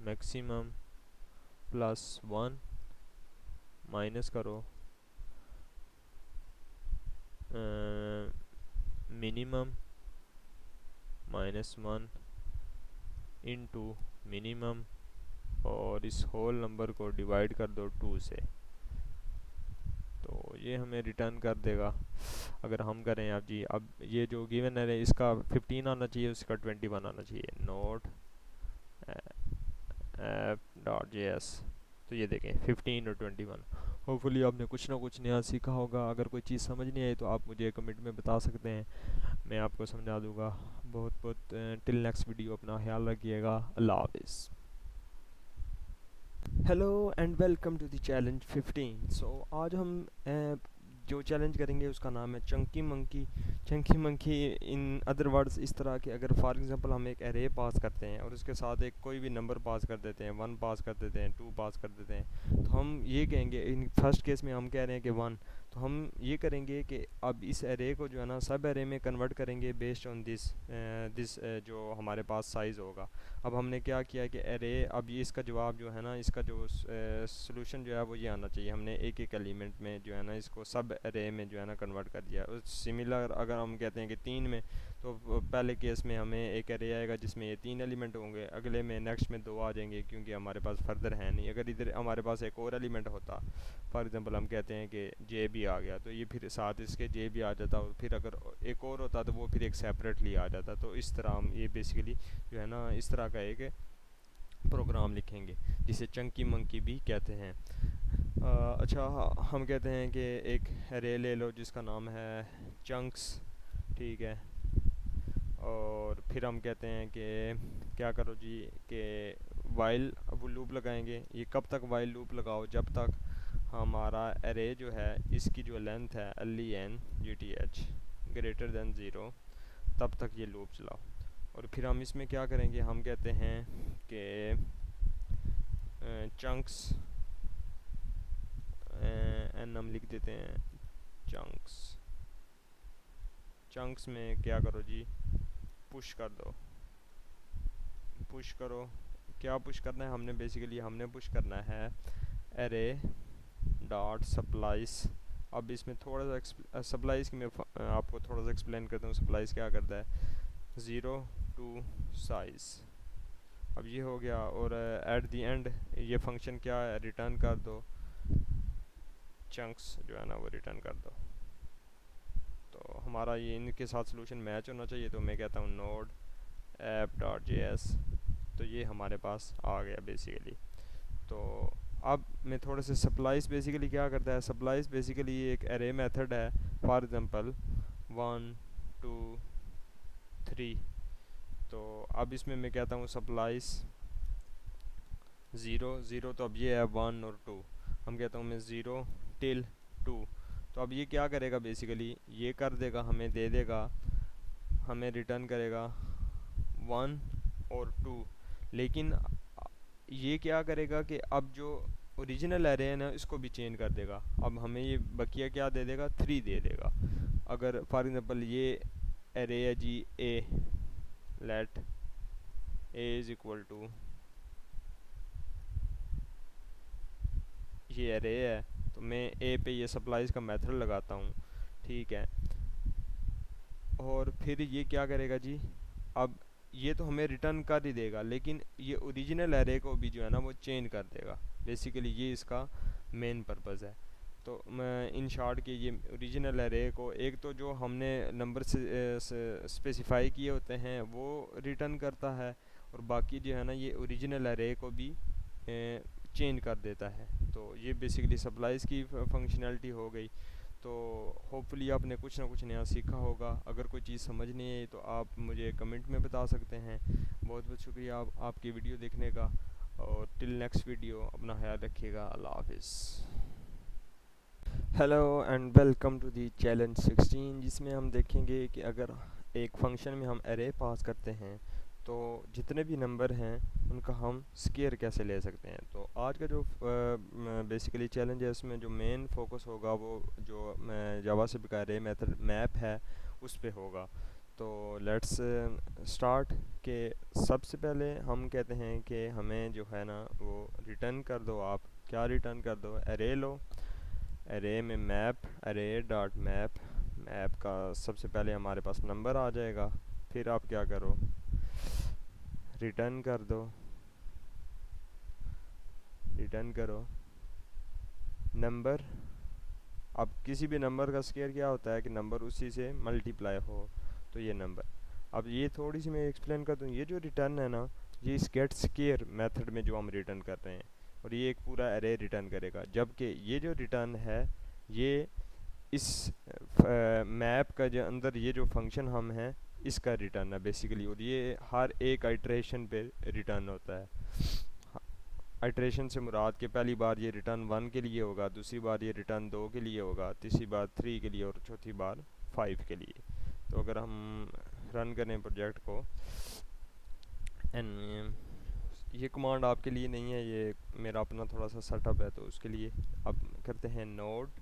maximum plus 1 minus करो मिनिमम -1 इनटू मिनिमम, और इस होल नंबर को डिवाइड कर दो 2 से, तो ये हमें रिटर्न कर देगा। अगर हम करें आप जी, अब ये जो गिवन है इसका 15 आना चाहिए, उसका 21 आना चाहिए, नोट app.js। तो ये देखें 15 और 21। होपफुली आपने कुछ ना कुछ नया सीखा होगा। अगर कोई चीज़ समझ नहीं आई तो आप मुझे कमेंट में बता सकते हैं, मैं आपको समझा दूंगा। बहुत बहुत टिल नेक्स्ट वीडियो, अपना ख्याल रखिएगा। अल्लाह हाफिज़। Hello and welcome to the challenge 15। So आज हम जो चैलेंज करेंगे उसका नाम है chunky monkey. Chunky monkey in other words इस तरह के, अगर फॉर एग्जांपल हम एक एरे पास करते हैं और उसके साथ एक कोई भी नंबर पास कर देते हैं, 1 पास कर देते हैं, 2 पास कर देते हैं, तो हम ये कहेंगे, इन फर्स्ट केस में हम कह रहे हैं कि 1, तो हम ये करेंगे कि अब इस एरे को जो है ना सब एरे में कन्वर्ट करेंगे बेस्ड ऑन दिस जो हमारे पास साइज़ होगा। अब हमने क्या किया कि एरे, अब ये इसका जवाब जो है ना, इसका जो सोल्यूशन जो है वो ये आना चाहिए। हमने एक एक एलिमेंट में जो है ना इसको सब एरे में जो है ना कन्वर्ट कर दिया। सिमिलर अगर हम कहते हैं कि 3 में, तो पहले केस में हमें एक एरे आएगा जिसमें ये 3 एलिमेंट होंगे, अगले में नेक्स्ट में 2 आ जाएंगे क्योंकि हमारे पास फर्दर है नहीं। अगर इधर हमारे पास एक और एलिमेंट होता, फॉर एग्जांपल हम कहते हैं कि जे भी आ गया, तो ये फिर साथ इसके जे भी आ जाता, और फिर अगर एक और होता तो वो फिर एक सेपरेटली आ जाता। तो इस तरह हम ये बेसिकली जो है ना इस तरह का एक प्रोग्राम लिखेंगे जिसे चंकी मंकी भी कहते हैं। अच्छा, हम कहते हैं कि एक एरे ले लो जिसका नाम है चंक्स, ठीक है। और फिर हम कहते हैं कि क्या करो जी, कि वाइल वो लूप लगाएंगे। ये कब तक वाइल लूप लगाओ, जब तक हमारा एरे जो है इसकी जो लेंथ है LENGTH ग्रेटर देन 0, तब तक ये लूप चलाओ। और फिर हम इसमें क्या करेंगे, हम कहते हैं कि चंक्स, एन हम लिख देते हैं चंक्स। चंक्स में क्या करो जी, पुश कर दो, पुश करो। क्या पुश करना है हमने, बेसिकली हमने पुश करना है एरे डॉट सप्लाइस। अब इसमें थोड़ा सा सप्लाइस की मैं आपको थोड़ा सा एक्सप्लेन करता हूँ। सप्लाइस क्या करता है, 0 टू साइज़। अब ये हो गया, और एट द एंड ये फंक्शन क्या है, रिटर्न कर दो चंक्स जो है ना वो रिटर्न कर दो। तो हमारा ये इनके साथ सलूशन मैच होना चाहिए। तो मैं कहता हूँ नोड app.js, तो ये हमारे पास आ गया बेसिकली। तो अब मैं थोड़े से सप्लाइस बेसिकली क्या करता है, सप्लाइस बेसिकली एक एरे मेथड है। फॉर एग्जांपल 1 2 3, तो अब इसमें मैं कहता हूँ सप्लाइस 0 0, तो अब ये है 1 और 2, हम कहता हूँ मैं 0 टिल 2। तो अब ये क्या करेगा, बेसिकली ये कर देगा, हमें दे देगा, हमें रिटर्न करेगा 1 और 2। लेकिन ये क्या करेगा कि अब जो ओरिजिनल एरे है ना इसको भी चेंज कर देगा। अब हमें ये बकिया क्या दे देगा, 3 दे देगा। अगर फॉर एग्जांपल ये एरे है जी A, let A is equal to, ये एरे है, तो मैं ए पे ये सप्लाइज का मेथड लगाता हूँ, ठीक है। और फिर ये क्या करेगा जी, अब ये तो हमें रिटर्न कर ही देगा, लेकिन ये ओरिजिनल एरे को भी जो है ना वो चेंज कर देगा। बेसिकली ये इसका मेन पर्पज़ है। तो मैं इन शॉर्ट के ये ओरिजिनल एरे को, एक तो जो हमने नंबर से स्पेसिफाई किए होते हैं वो रिटर्न करता है, और बाकी जो है ना ये ओरिजिनल एरे को भी चेंज कर देता है। तो ये बेसिकली सप्लाइज की फंक्शनैलिटी हो गई। तो होपफुली आपने कुछ ना कुछ नया सीखा होगा। अगर कोई चीज़ समझ नहीं आई तो आप मुझे कमेंट में बता सकते हैं। बहुत बहुत शुक्रिया आपकी वीडियो देखने का, और टिल नेक्स्ट वीडियो अपना ख्याल रखिएगा। अल्लाह हाफिज़। Hello and welcome to the challenge 16, जिसमें हम देखेंगे कि अगर एक फंक्शन में हम एरे पास करते हैं तो जितने भी नंबर हैं उनका हम स्केयर कैसे ले सकते हैं। तो आज का जो बेसिकली चैलेंज है, इसमें जो मेन फोकस होगा वो जो जावास्क्रिप्ट का अरे मेथड मैप है उस पे होगा। तो लेट्स स्टार्ट के सबसे पहले हम कहते हैं कि हमें जो है ना वो रिटर्न कर दो। आप क्या रिटर्न कर दो, एरे लो, एरे में map, array dot map, map का सबसे पहले हमारे पास नंबर आ जाएगा। फिर आप क्या करो, रिटर्न कर दो, रिटर्न करो नंबर। अब किसी भी नंबर का स्केयर क्या होता है कि नंबर उसी से मल्टीप्लाई हो, तो ये नंबर। अब ये थोड़ी सी मैं एक्सप्लेन कर दूँ, ये जो रिटर्न है ना, ये इस गेट स्केयर मेथड में जो हम रिटर्न कर रहे हैं, और ये एक पूरा एरे रिटर्न करेगा। जबकि ये जो रिटर्न है ये इस मैप का जो अंदर ये जो फंक्शन हम हैं इसका रिटर्न है बेसिकली, और ये हर एक आइट्रेशन पे रिटर्न होता है। आइट्रेशन से मुराद के पहली बार ये रिटर्न 1 के लिए होगा, दूसरी बार ये रिटर्न 2 के लिए होगा, तीसरी बार 3 के लिए और चौथी बार 5 के लिए। तो अगर हम रन करें प्रोजेक्ट को, एंड ये कमांड आपके लिए नहीं है, ये मेरा अपना थोड़ा सा सेटअप है, तो उसके लिए अब करते हैं node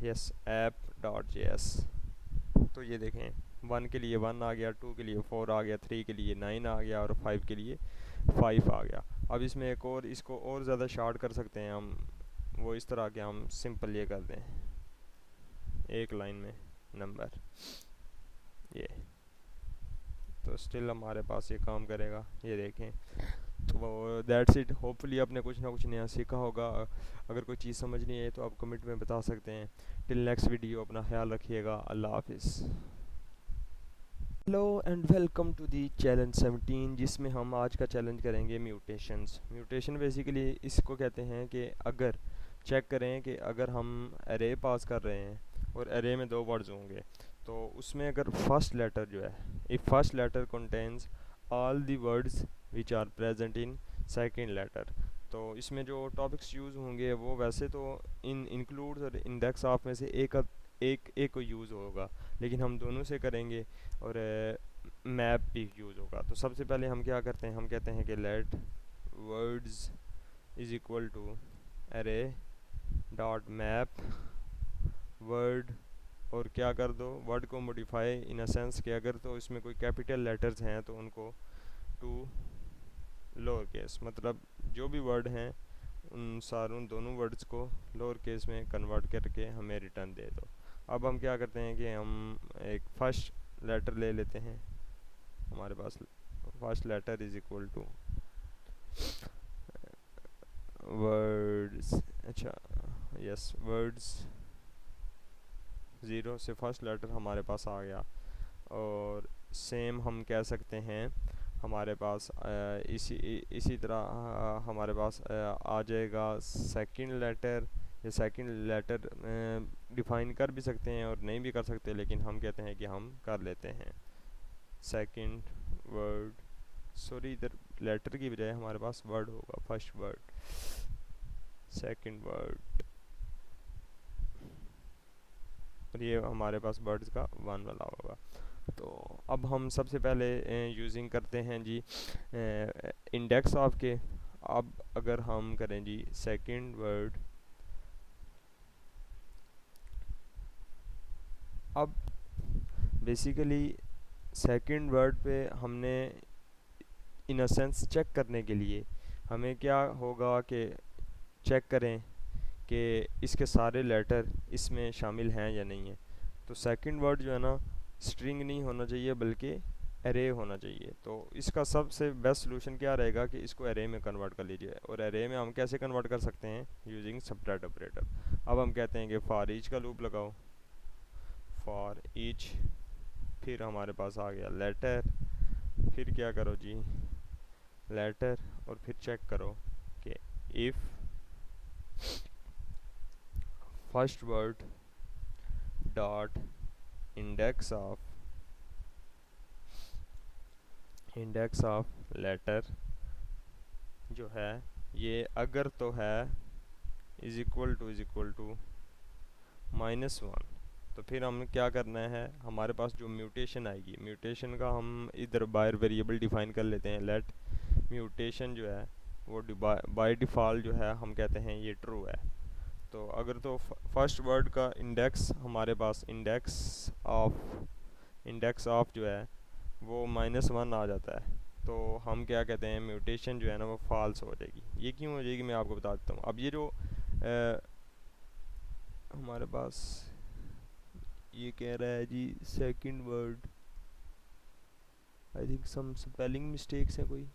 yes app dot JS. तो ये देखें 1 के लिए 1 आ गया, 2 के लिए 4 आ गया, 3 के लिए 9 आ गया और 5 के लिए 5 आ गया। अब इसमें एक और इसको और ज़्यादा शार्ट कर सकते हैं हम, वो इस तरह के हम सिंपल ये कर दें, एक लाइन में नंबर ये, तो स्टिल हमारे पास ये काम करेगा। ये देखें, तो दैट्स इट। होपफुली आपने कुछ ना कुछ नया सीखा होगा। अगर कोई चीज़ समझ नहीं आई तो आप कमेंट में बता सकते हैं। टिल नेक्स्ट वीडियो, अपना ख्याल रखिएगा। अल्लाह हाफिज़। Hello and welcome to the challenge 17, जिसमें हम आज का चैलेंज करेंगे म्यूटेशंस। म्यूटेशन बेसिकली इसको कहते हैं कि अगर चेक करें कि अगर हम एरे पास कर रहे हैं और एरे में 2 वर्ड्स होंगे, तो उसमें अगर फर्स्ट लेटर जो है, if first letter contains all the words which are present in second letter, तो इसमें जो टॉपिक्स यूज़ होंगे वो वैसे तो इंक्लूड्स और इंडेक्स ऑफ में से एक को यूज़ होगा, लेकिन हम दोनों से करेंगे और मैप भी यूज़ होगा। तो सबसे पहले हम क्या करते हैं, हम कहते हैं कि let words is equal to array dot map word, और क्या कर दो, वर्ड को मॉडिफाई इन अ सेंस कि अगर तो इसमें कोई कैपिटल लेटर्स हैं तो उनको टू लोअर केस, मतलब जो भी वर्ड हैं उन दोनों वर्ड्स को लोअर केस में कन्वर्ट करके हमें रिटर्न दे दो। अब हम क्या करते हैं कि हम एक फर्स्ट लेटर ले लेते हैं। हमारे पास first letter is equal to words, अच्छा यस वर्ड्स 0 से फर्स्ट लेटर हमारे पास आ गया। और सेम हम कह सकते हैं हमारे पास इसी तरह हमारे पास आ जाएगा सेकंड लेटर। ये सेकंड लेटर डिफाइन कर भी सकते हैं और नहीं भी कर सकते, लेकिन हम कहते हैं कि हम कर लेते हैं सेकंड वर्ड, सॉरी इधर लेटर की बजाय हमारे पास वर्ड होगा, फर्स्ट वर्ड सेकंड वर्ड, और ये हमारे पास वर्ड्स का 1 वाला होगा। तो अब हम सबसे पहले यूजिंग करते हैं जी इंडेक्स ऑफ के। अब अगर हम करें जी सेकंड वर्ड, अब बेसिकली सेकंड वर्ड पे हमने इन अ सेंस चेक करने के लिए हमें क्या होगा कि चेक करें कि इसके सारे लेटर इसमें शामिल हैं या नहीं है। तो सेकंड वर्ड जो है ना स्ट्रिंग नहीं होना चाहिए बल्कि एरे होना चाहिए। तो इसका सबसे बेस्ट सोल्यूशन क्या रहेगा कि इसको एरे में कन्वर्ट कर लीजिए। और एरे में हम कैसे कन्वर्ट कर सकते हैं, यूजिंग सबट्रैक्ट ऑपरेटर। अब हम कहते हैं कि फॉर ईच का लूप लगाओ, फॉर ईच, फिर हमारे पास आ गया लेटर, फिर क्या करो जी लेटर, और फिर चेक करो कि if first word dot index of letter जो है ये अगर तो है इज इक्वल टू -1, तो फिर हम क्या करना है, हमारे पास जो म्यूटेशन आएगी, म्यूटेशन का हम इधर बायर वेरिएबल डिफाइन कर लेते हैं, लेट म्यूटेशन जो है वो बाय डिफ़ॉल्ट जो है हम कहते हैं ये ट्रू है। तो अगर तो फर्स्ट वर्ड का इंडेक्स हमारे पास इंडेक्स ऑफ जो है वो -1 आ जाता है, तो हम क्या कहते हैं म्यूटेशन जो है ना वो फॉल्स हो जाएगी। ये क्यों हो जाएगी मैं आपको बता देता हूँ। अब ये जो हमारे पास ये कह रहा है जी second word, I think some spelling mistakes है कोई।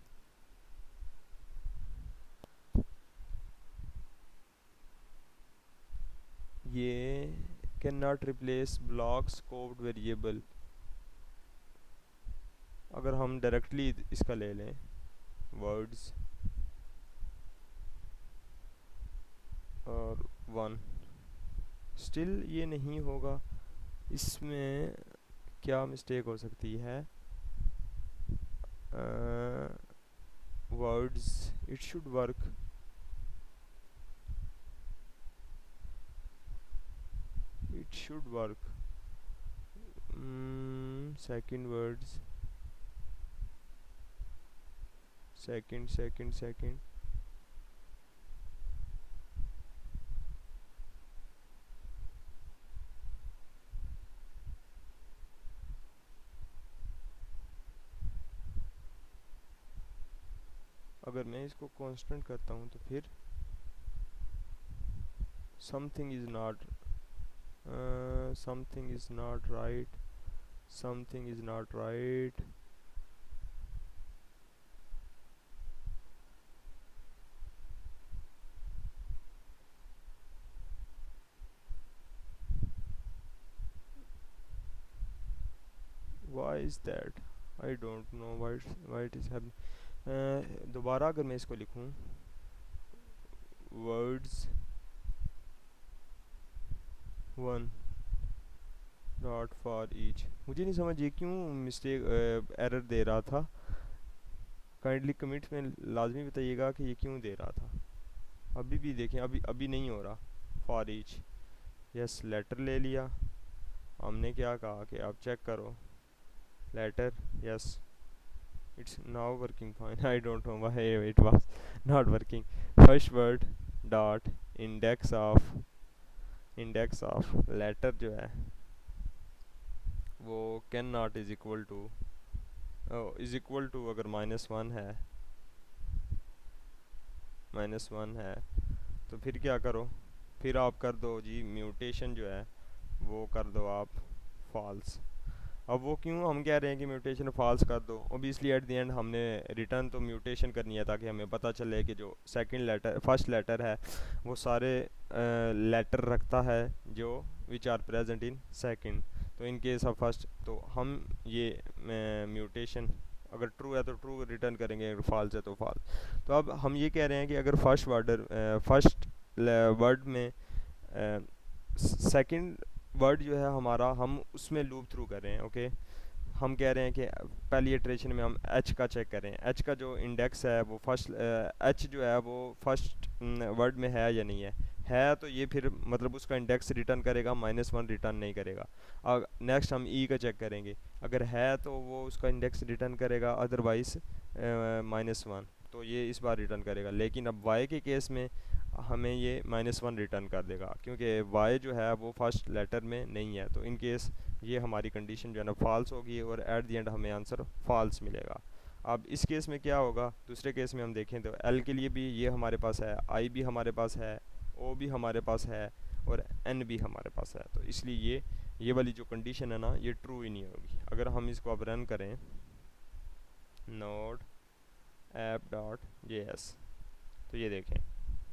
ये can not replace block scoped variable, अगर हम डायरेक्टली इसका ले लें वर्ड्स और 1, स्टिल ये नहीं होगा। इसमें क्या मिस्टेक हो सकती है, words it should work, it should work second words, second अगर मैं इसको कांस्टेंट करता हूँ तो फिर something is not something is not right, something is not right. Why is that? I don't know why it is happening। दोबारा अगर मैं इसको लिखूं वर्ड्स 1 डॉट फॉर ईच, मुझे नहीं समझ ये क्यों मिस्टेक एरर दे रहा था। काइंडली कमेंट्स में लाजमी बताइएगा कि ये क्यों दे रहा था। अभी भी देखें, अभी नहीं हो रहा फॉर ईच। यस लेटर ले लिया, हमने क्या कहा कि आप चेक करो letter, yes it's now working fine। I don't know why it was not working। first word dot index of letter जो है वो can not is equal to अगर -1 है तो फिर क्या करो, फिर आप कर दो जी म्यूटेशन जो है वो कर दो आप फॉल्स। अब वो क्यों हम कह रहे हैं कि म्यूटेशन फॉल्स कर दो, ओबियसली एट द एंड हमने रिटर्न तो म्यूटेशन करनी है ताकि हमें पता चले कि जो फर्स्ट लेटर है वो सारे लेटर रखता है जो which are present in second. तो इन केस ऑफ फर्स्ट तो हम ये म्यूटेशन अगर ट्रू है तो ट्रू रिटर्न करेंगे, अगर फॉल्स है तो फॉल्स। तो अब हम ये कह रहे हैं कि अगर फर्स्ट वर्ड में सेकंड वर्ड जो है हमारा हम उसमें लूप थ्रू कर रहे हैं, ओके। हम कह रहे हैं कि पहली इटरेशन में हम एच का चेक करें, एच का जो इंडेक्स है वो एच जो है वो फर्स्ट वर्ड में है या नहीं है तो ये फिर मतलब उसका इंडेक्स रिटर्न करेगा, -1 रिटर्न नहीं करेगा। नेक्स्ट हम ई का चेक करेंगे, अगर है तो वो उसका इंडेक्स रिटर्न करेगा, अदरवाइज -1, तो ये इस बार रिटर्न करेगा। लेकिन अब वाई के केस में हमें ये -1 रिटर्न कर देगा क्योंकि वाई जो है वो फर्स्ट लेटर में नहीं है। तो इन केस ये हमारी कंडीशन जो है ना फॉल्स होगी और एट द एंड हमें आंसर फॉल्स मिलेगा। अब इस केस में क्या होगा, दूसरे केस में हम देखें तो एल के लिए भी ये हमारे पास है, आई भी हमारे पास है, ओ भी हमारे पास है और एन भी हमारे पास है। तो इसलिए ये वाली जो कंडीशन है ना ये ट्रू ही नहीं होगी। अगर हम इसको अब रन करें नोड app.js तो ये देखें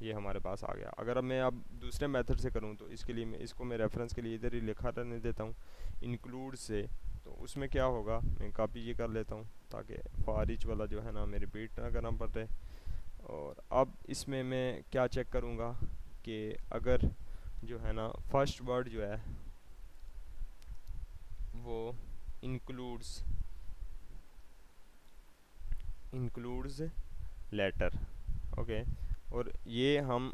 ये हमारे पास आ गया। अगर अब मैं अब दूसरे मेथड से करूँ तो इसके लिए मैं रेफरेंस के लिए इधर ही लिखा रहने देता हूँ इंक्लूड से। तो उसमें क्या होगा, मैं कॉपी ये कर लेता हूँ ताकि फॉर ईच वाला जो है ना मैं रिपीट ना करना पड़े। और अब इसमें मैं क्या चेक करूँगा कि अगर जो है ना फर्स्ट वर्ड जो है वो इंक्लूड्स लेटर, ओके। और ये हम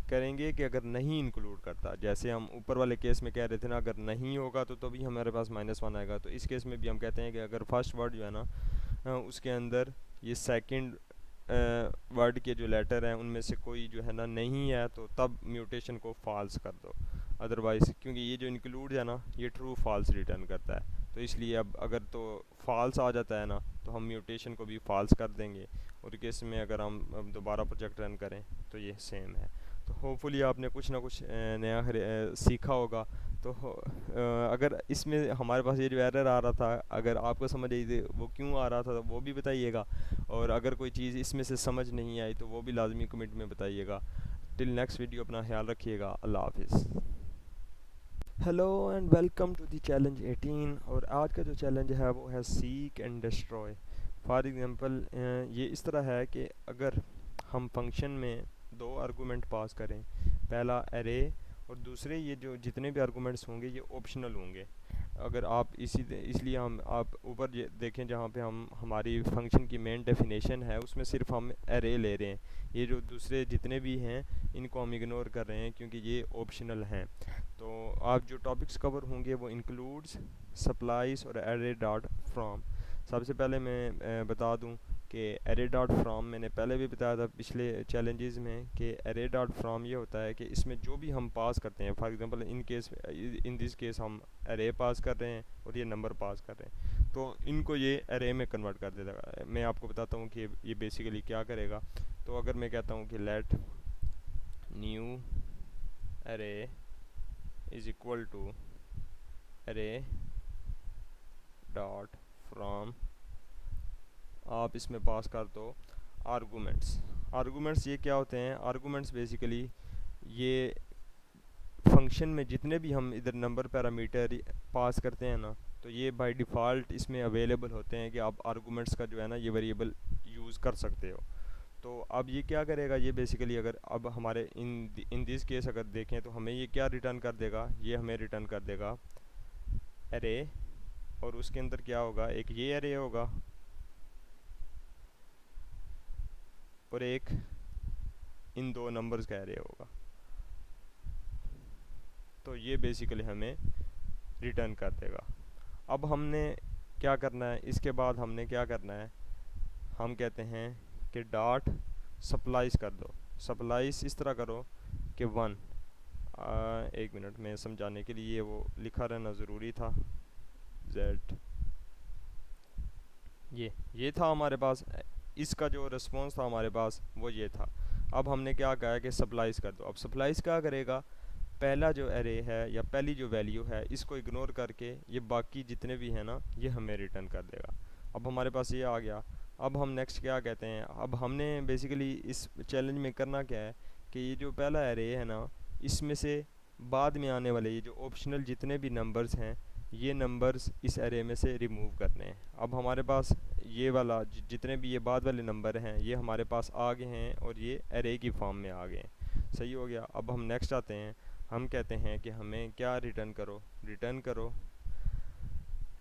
करेंगे कि अगर नहीं इंक्लूड करता, जैसे हम ऊपर वाले केस में कह रहे थे ना, अगर नहीं होगा तो भी हमारे पास -1 आएगा। तो इस केस में भी हम कहते हैं कि अगर फर्स्ट वर्ड जो है ना उसके अंदर ये सेकंड वर्ड के जो लेटर हैं उनमें से कोई जो है ना नहीं है, तो तब म्यूटेशन को फॉल्स कर दो। अदरवाइज़ क्योंकि ये जो इंक्लूड है ना ये ट्रू फॉल्स रिटर्न करता है, तो इसलिए अब अगर तो फॉल्स आ जाता है ना तो हम म्यूटेशन को भी फॉल्स कर देंगे। और केस में अगर हम दोबारा प्रोजेक्ट रन करें तो ये सेम है। तो होपफुली आपने कुछ ना कुछ नया सीखा होगा। तो अगर इसमें हमारे पास ये जो एरर आ रहा था, अगर आपको समझ आई थी वो क्यों आ रहा था, तो वो भी बताइएगा। और अगर कोई चीज़ इसमें से समझ नहीं आई तो वो भी लाजमी कमेंट में बताइएगा। टिल नेक्स्ट वीडियो अपना ख्याल रखिएगा। अल्लाह हाफिज़। Hello and welcome to the challenge 18। और आज का जो चैलेंज है वो है seek and destroy. For example ये इस तरह है कि अगर हम फंक्शन में दो आर्गुमेंट पास करें, पहला एरे और दूसरे ये जो जितने भी आर्गुमेंट्स होंगे ये ऑप्शनल होंगे। अगर आप इसलिए हम आप ऊपर देखें जहाँ पे हम हमारी फंक्शन की मेन डेफिनेशन है उसमें सिर्फ हम एरे ले रहे हैं, ये जो दूसरे जितने भी हैं इनको हम इग्नोर कर रहे हैं क्योंकि ये ऑप्शनल हैं। तो आप जो टॉपिक्स कवर होंगे वो इंक्लूड्स, सप्लाइज और एरे डॉट फ्रॉम। सबसे पहले मैं बता दूं कि एरे डॉट फ्रॉम मैंने पहले भी बताया था पिछले चैलेंजेस में कि एरे डॉट फ्रॉम ये होता है कि इसमें जो भी हम पास करते हैं, for example in this case हम एरे पास कर रहे हैं और ये नंबर पास कर रहे हैं, तो इनको ये एरे में कन्वर्ट कर देगा। मैं आपको बताता हूँ कि ये बेसिकली क्या करेगा। तो अगर मैं कहता हूँ कि let new array is equal to array dot from, आप इसमें पास कर दो आर्गूमेंट्स। आर्गूमेंट्स ये क्या होते हैं? आर्गूमेंट्स बेसिकली ये फंक्शन में जितने भी हम इधर नंबर पैरामीटर पास करते हैं ना, तो ये बाय डिफ़ॉल्ट इसमें अवेलेबल होते हैं कि आप आर्गूमेंट्स का जो है ना ये वेरिएबल यूज़ कर सकते हो। तो अब ये क्या करेगा, ये बेसिकली अगर अब हमारे इन दिस केस अगर देखें तो हमें ये क्या रिटर्न कर देगा, ये हमें रिटर्न कर देगा एरे, और उसके अंदर क्या होगा, एक ये एरे होगा और एक इन दो नंबर्स का एरे होगा। तो ये बेसिकली हमें रिटर्न कर देगा। अब हमने क्या करना है, इसके बाद हमने क्या करना है, हम कहते हैं कि डॉट सप्लाइज कर दो। सप्लाइज इस तरह करो कि 1, एक मिनट में समझाने के लिए वो लिखा रहना ज़रूरी था। जेड ये था हमारे पास, इसका जो रिस्पॉन्स था हमारे पास वो ये था। अब हमने क्या कहा है कि सप्लाइज कर दो। अब सप्लाइज क्या करेगा, पहला जो एरे है या पहली जो वैल्यू है इसको इग्नोर करके ये बाकी जितने भी हैं ना ये हमें रिटर्न कर देगा। अब हमारे पास ये आ गया। अब हम नेक्स्ट क्या कहते हैं, अब हमने बेसिकली इस चैलेंज में करना क्या है कि ये जो पहला एरे है ना इसमें से बाद में आने वाले ये जो ऑप्शनल जितने भी नंबर्स हैं ये नंबर्स इस एरे में से रिमूव करने हैं। अब हमारे पास ये वाला जितने भी ये बाद वाले नंबर हैं ये हमारे पास आ गए हैं और ये एरे की फॉर्म में आ गए हैं। सही हो गया। अब हम नेक्स्ट आते हैं, हम कहते हैं कि हमें क्या रिटर्न करो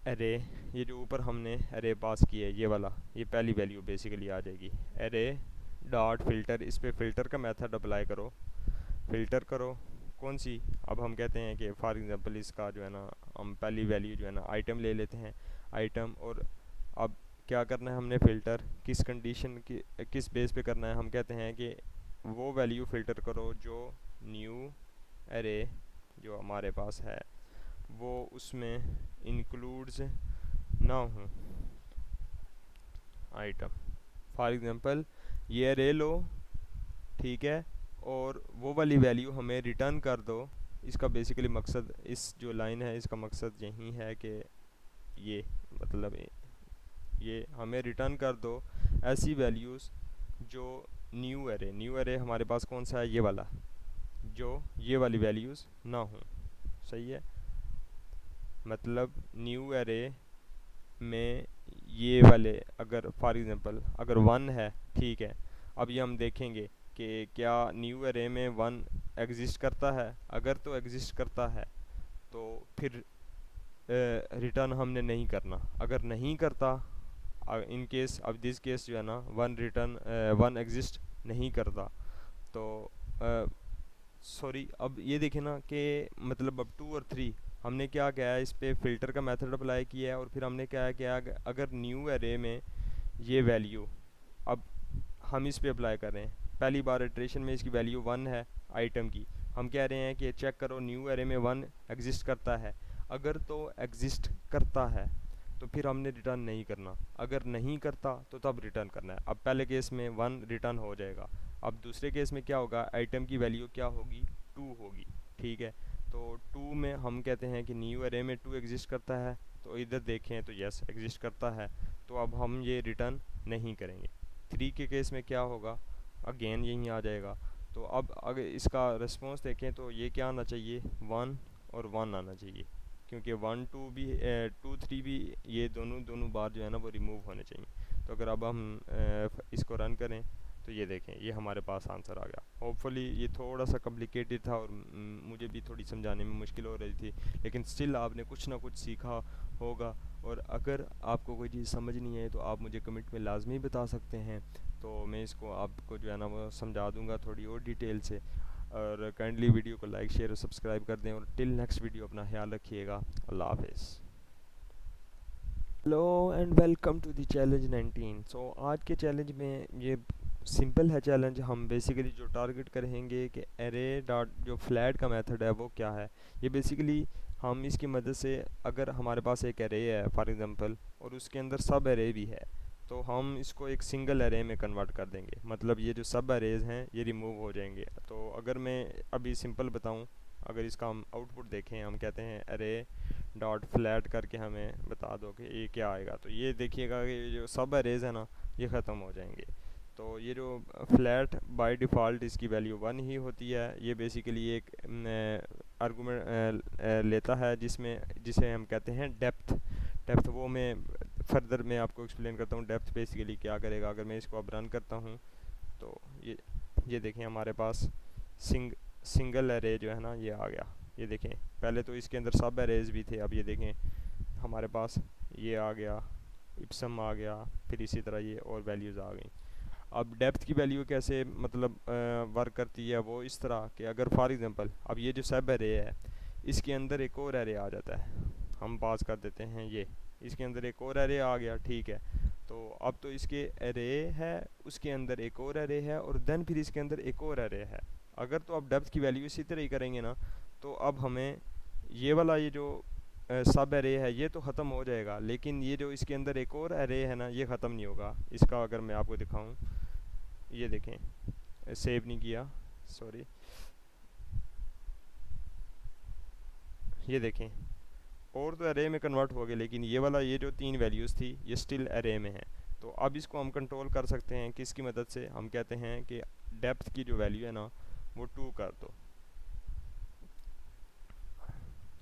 एरे, ये जो ऊपर हमने एरे पास किया है ये वाला, ये पहली वैल्यू बेसिकली आ जाएगी एरे डॉट फिल्टर। इस पर फिल्टर का मेथड अप्लाई करो, फिल्टर करो कौन सी, अब हम कहते हैं कि फॉर एग्जांपल इसका जो है ना हम पहली वैल्यू जो है ना आइटम ले लेते हैं, आइटम। और अब क्या करना है हमने फ़िल्टर किस कंडीशन की किस बेस पे करना है, हम कहते हैं कि वो वैल्यू फ़िल्टर करो जो न्यू एरे जो हमारे पास है वो उसमें इंक्लूड्स ना हो आइटम। फॉर एग्जांपल ये एरे लो, ठीक है, और वो वाली वैल्यू हमें रिटर्न कर दो। इसका बेसिकली मकसद, इस जो लाइन है इसका मकसद यही है कि ये मतलब ये हमें रिटर्न कर दो ऐसी वैल्यूज़ जो न्यू एरे हमारे पास कौन सा है, ये वाला, जो ये वाली वैल्यूज़ ना हो। सही है, मतलब न्यू एरे में ये वाले अगर फॉर एग्जांपल अगर 1 है, ठीक है, अब ये हम देखेंगे कि क्या न्यू एरे में 1 एग्जिस्ट करता है। अगर तो एग्जिस्ट करता है तो फिर रिटर्न हमने नहीं करना। अगर नहीं करता, इन केस अब दिस केस जो है ना 1 एग्जिस्ट नहीं करता, तो सॉरी, अब ये देखें ना कि मतलब अब 2 और 3 हमने क्या किया है, इस पे फ़िल्टर का मेथड अप्लाई किया है और फिर हमने क्या किया, अगर न्यू एरे में ये वैल्यू अब हम इस पे अप्लाई कर रहे हैं। पहली बार इटरेशन में इसकी वैल्यू 1 है आइटम की। हम कह रहे हैं कि चेक करो न्यू एरे में 1 एग्जिस्ट करता है। अगर तो एग्जिस्ट करता है तो फिर हमने रिटर्न नहीं करना, अगर नहीं करता तो तब रिटर्न करना है। अब पहले केस में 1 रिटर्न हो जाएगा। अब दूसरे केस में क्या होगा, आइटम की वैल्यू क्या होगी, 2 होगी। ठीक है, तो 2 में हम कहते हैं कि न्यू एरे में 2 एग्जिस्ट करता है, तो इधर देखें तो यस एग्जिस्ट करता है, तो अब हम ये रिटर्न नहीं करेंगे। 3 के केस में क्या होगा, अगेन यहीं आ जाएगा। तो अब अगर इसका रिस्पॉन्स देखें तो ये क्या आना चाहिए, 1 और 1 आना चाहिए, क्योंकि 1 2 भी 2 3 भी ये दोनों दोनों बार जो है ना वो रिमूव होने चाहिए। तो अगर अब हम इसको रन करें तो ये देखें ये हमारे पास आंसर आ गया। होपफुली ये थोड़ा सा कॉम्प्लिकेटेड था और मुझे भी थोड़ी समझाने में मुश्किल हो रही थी, लेकिन स्टिल आपने कुछ ना कुछ सीखा होगा। और अगर आपको कोई चीज़ समझ नहीं है तो आप मुझे कमेंट में लाजमी बता सकते हैं, तो मैं इसको आपको जो है ना वो समझा दूंगा थोड़ी और डिटेल से। और काइंडली वीडियो को लाइक शेयर और सब्सक्राइब कर दें, और टिल नेक्स्ट वीडियो अपना ख्याल रखिएगा। अल्लाह हाफिज़। Hello and welcome to the challenge 19। So आज के चैलेंज में ये सिंपल है चैलेंज। हम बेसिकली जो टारगेट करेंगे कि एरे डॉट जो फ्लैट का मेथड है वो क्या है। ये बेसिकली हम इसकी मदद से, अगर हमारे पास एक एरे है फॉर एग्जांपल और उसके अंदर सब एरे भी है, तो हम इसको एक सिंगल एरे में कन्वर्ट कर देंगे। मतलब ये जो सब एरेज हैं ये रिमूव हो जाएंगे। तो अगर मैं अभी सिंपल बताऊं, अगर इसका हम आउटपुट देखें, हम कहते हैं एरे डॉट फ्लैट करके हमें बता दो कि ये क्या आएगा, तो ये देखिएगा कि ये जो सब एरेज है ना ये ख़त्म हो जाएंगे। तो ये जो फ्लैट बाय डिफ़ॉल्ट इसकी वैल्यू 1 ही होती है। ये बेसिकली एक आर्गूमेंट लेता है जिसे हम कहते हैं डेप्थ। डेप्थ वो मैं फर्दर मैं आपको एक्सप्लेन करता हूँ डेप्थ बेसिकली क्या करेगा। अगर मैं इसको अब रन करता हूँ तो ये देखें हमारे पास सिंगल एरे जो है ना ये आ गया। ये देखें पहले तो इसके अंदर सब एरेज भी थे, अब ये देखें हमारे पास ये आ गया, इप्सम आ गया, फिर इसी तरह ये और वैल्यूज़ आ गई। अब डेप्थ की वैल्यू कैसे मतलब वर्क करती है, वो इस तरह कि अगर फॉर एग्जांपल अब ये जो सब एरे है इसके अंदर एक और एरे आ जाता है, हम पास कर देते हैं ये, इसके अंदर एक और एरे आ गया। ठीक है, तो अब तो इसके एरे है, उसके अंदर एक और एरे है, और देन फिर इसके अंदर एक और एरे है। अगर तो अब डेप्थ की वैल्यू इसी तरह ही करेंगे ना, तो अब हमें ये वाला ये जो सब एरे है ये तो ख़त्म हो जाएगा, लेकिन ये जो इसके अंदर एक और एरे है ना ये ख़त्म नहीं होगा। इसका अगर मैं आपको दिखाऊं, ये देखें सेव नहीं किया, सॉरी, ये देखें और तो एरे में कन्वर्ट हो गया, लेकिन ये वाला ये जो 3 वैल्यूज़ थी ये स्टिल एरे में है। तो अब इसको हम कंट्रोल कर सकते हैं किसकी मदद से, हम कहते हैं कि डेप्थ की जो वैल्यू है ना वो 2 कर दो।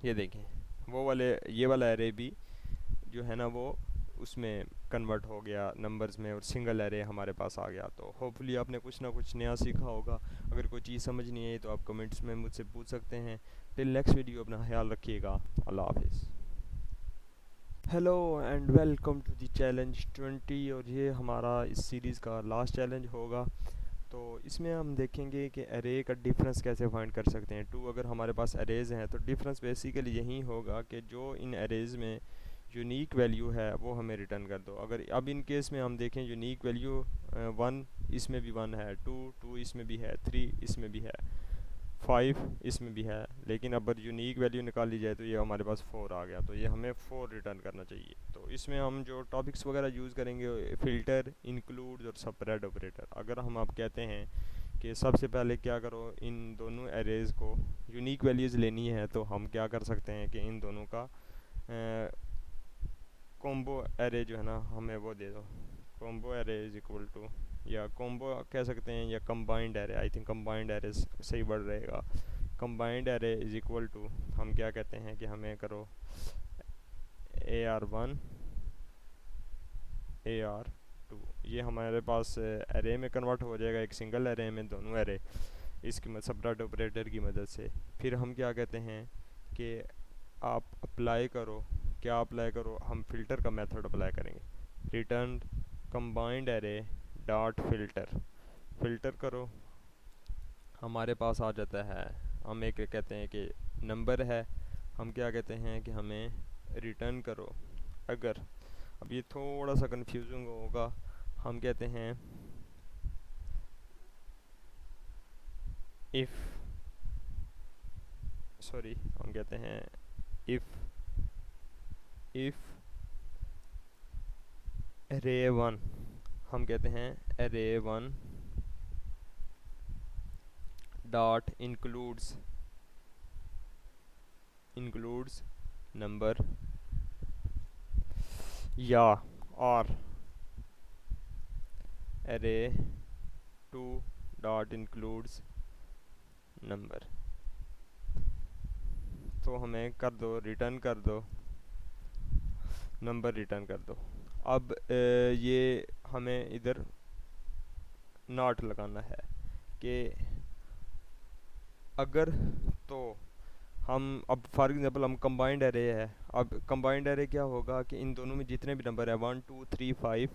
ये देखें वो वाले ये वाला एरे भी जो है ना वो उसमें कन्वर्ट हो गया नंबर्स में, और सिंगल एरे हमारे पास आ गया। तो होपफुली आपने कुछ ना कुछ नया सीखा होगा। अगर कोई चीज़ समझ नहीं आई तो आप कमेंट्स में मुझसे पूछ सकते हैं। टिल नेक्स्ट वीडियो अपना ख्याल रखिएगा। अल्लाह हाफिज़। Hello and welcome to the challenge 20, और ये हमारा इस सीरीज़ का लास्ट चैलेंज होगा। तो इसमें हम देखेंगे कि एरे का डिफरेंस कैसे फाइंड कर सकते हैं। 2 अगर हमारे पास एरेज हैं तो डिफरेंस बेसिकली यही होगा कि जो इन एरेज में यूनिक वैल्यू है वो हमें रिटर्न कर दो। अगर अब इन केस में हम देखें यूनिक वैल्यू 1 इसमें भी 1 है, 2 इसमें भी है, 3 इसमें भी है, 5 इसमें भी है, लेकिन अब यूनिक वैल्यू निकाली जाए तो ये हमारे पास 4 आ गया, तो ये हमें 4 रिटर्न करना चाहिए। तो इसमें हम जो टॉपिक्स वगैरह यूज़ करेंगे फ़िल्टर, इंक्लूड और सेपरेट ऑपरेटर। अगर हम आप कहते हैं कि सबसे पहले क्या करो, इन दोनों एरेज़ को यूनिक वैल्यूज़ लेनी है, तो हम क्या कर सकते हैं कि इन दोनों का कॉम्बो एरे जो है ना हमें वो दे दो। Combo array is equal to, या कॉम्बो कह सकते हैं या combined array, I think combined array सही बढ़ रहेगा। Combined array is equal to हम क्या कहते हैं कि हमें करो AR1 AR2। ये हमारे पास एरे में कन्वर्ट हो जाएगा, एक सिंगल एरे में दोनों एरे, इसकी सेपरेट ऑपरेटर की मदद से। फिर हम क्या कहते हैं कि आप अप्लाई करो, क्या अप्लाई करो, हम फ़िल्टर का मेथड अप्लाई करेंगे। Return combined array dot filter, filter करो, हमारे पास आ जाता है, हम एक कहते हैं कि नंबर है, हम क्या कहते हैं कि हमें रिटर्न करो। अगर अब ये थोड़ा सा कंफ्यूजिंग होगा, हम कहते हैं इफ़, सॉरी, हम कहते हैं इफ़ array 1, हम कहते हैं array 1 डॉट इंक्लूड्स नंबर, या और array 2 डॉट इंक्लूड्स नंबर। तो हमें कर दो, रिटर्न कर दो, नंबर रिटर्न कर दो। अब ये हमें इधर नॉट लगाना है कि अगर, तो हम अब फॉर एग्जांपल हम कंबाइंड एरे है, अब कंबाइंड एरे क्या होगा कि इन दोनों में जितने भी नंबर है 1 2 3 5,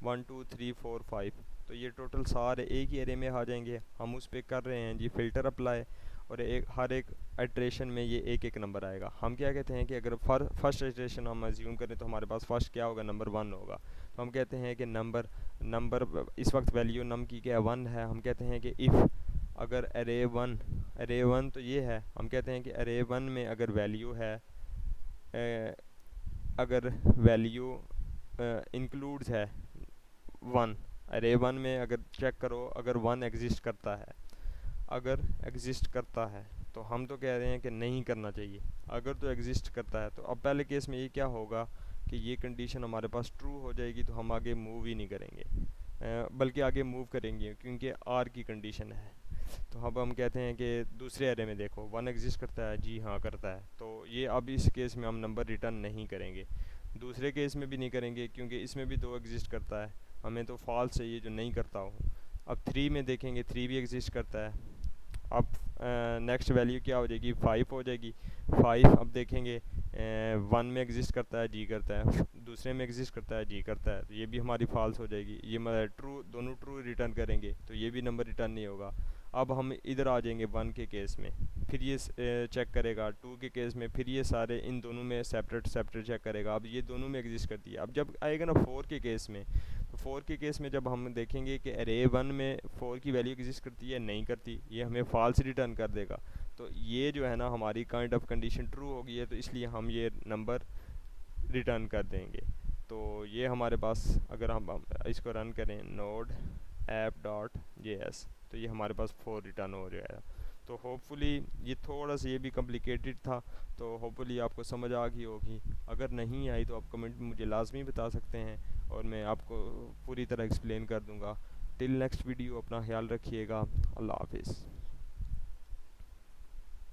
1 2 3 4 5, तो ये टोटल सारे एक ही एरे में आ जाएंगे। हम उस पर कर रहे हैं जी फ़िल्टर अप्लाई, और हर एक इटरेशन में ये एक एक नंबर आएगा। हम क्या कहते हैं कि अगर फर्स्ट इटरेशन हम अज्यूम करें तो हमारे पास फर्स्ट क्या होगा, नंबर 1 होगा। तो हम कहते हैं कि नंबर इस वक्त वैल्यू नम की क्या 1 है। हम कहते हैं कि इफ़ अगर अरे वन तो ये है, हम कहते हैं कि अरे वन में अगर वैल्यू है, अगर वैल्यू इंक्लूड्स है 1, अरे वन में अगर चेक करो अगर 1 एग्जिस्ट करता है, अगर एग्जिस्ट करता है तो हम तो कह रहे हैं कि नहीं करना चाहिए। अगर तो एग्जिस्ट करता है तो अब पहले केस में ये क्या होगा कि ये कंडीशन हमारे पास ट्रू हो जाएगी, तो हम आगे मूव ही नहीं करेंगे, बल्कि आगे मूव करेंगे क्योंकि आर की कंडीशन है। तो अब हम कहते हैं कि दूसरे एरे में देखो 1 एग्जिस्ट करता है, जी हाँ करता है, तो ये अब इस केस में हम नंबर रिटर्न नहीं करेंगे। दूसरे केस में भी नहीं करेंगे क्योंकि इसमें भी 2 एग्जिस्ट करता है, हमें तो फॉल्स चाहिए जो नहीं करता हो। अब 3 में देखेंगे 3 भी एग्जिस्ट करता है, अब नेक्स्ट वैल्यू क्या हो जाएगी, 5 हो जाएगी। 5 अब देखेंगे 1 में एग्जिस्ट करता है, जी करता है, दूसरे में एग्जिस्ट करता है, जी करता है, तो ये भी हमारी फॉल्स हो जाएगी। ये मतलब ट्रू, दोनों ट्रू रिटर्न करेंगे तो ये भी नंबर रिटर्न नहीं होगा। अब हम इधर आ जाएंगे 1 के केस में, फिर ये चेक करेगा 2 के केस में, फिर ये सारे इन दोनों में सेपरेट चेक करेगा। अब ये दोनों में एग्जिस्ट करती है। अब जब आएगा ना 4 के केस में, तो 4 के केस में जब हम देखेंगे कि अरे 1 में 4 की वैल्यू एग्जिस्ट करती है, नहीं करती, ये हमें फॉल्स रिटर्न कर देगा। तो ये जो है ना हमारी काइंड ऑफ कंडीशन ट्रू हो गई है, तो इसलिए हम ये नंबर रिटर्न कर देंगे। तो ये हमारे पास अगर हम इसको रन करें नोड app.js, तो ये हमारे पास 4 रिटर्न हो जाएगा। तो होपफुली ये थोड़ा सा ये भी कॉम्प्लिकेटेड था, तो होपफुली आपको समझ आ गई होगी। अगर नहीं आई तो आप कमेंट में मुझे लाजमी बता सकते हैं और मैं आपको पूरी तरह एक्सप्लेन कर दूंगा। टिल नेक्स्ट वीडियो अपना ख्याल रखिएगा। अल्लाह हाफिज़।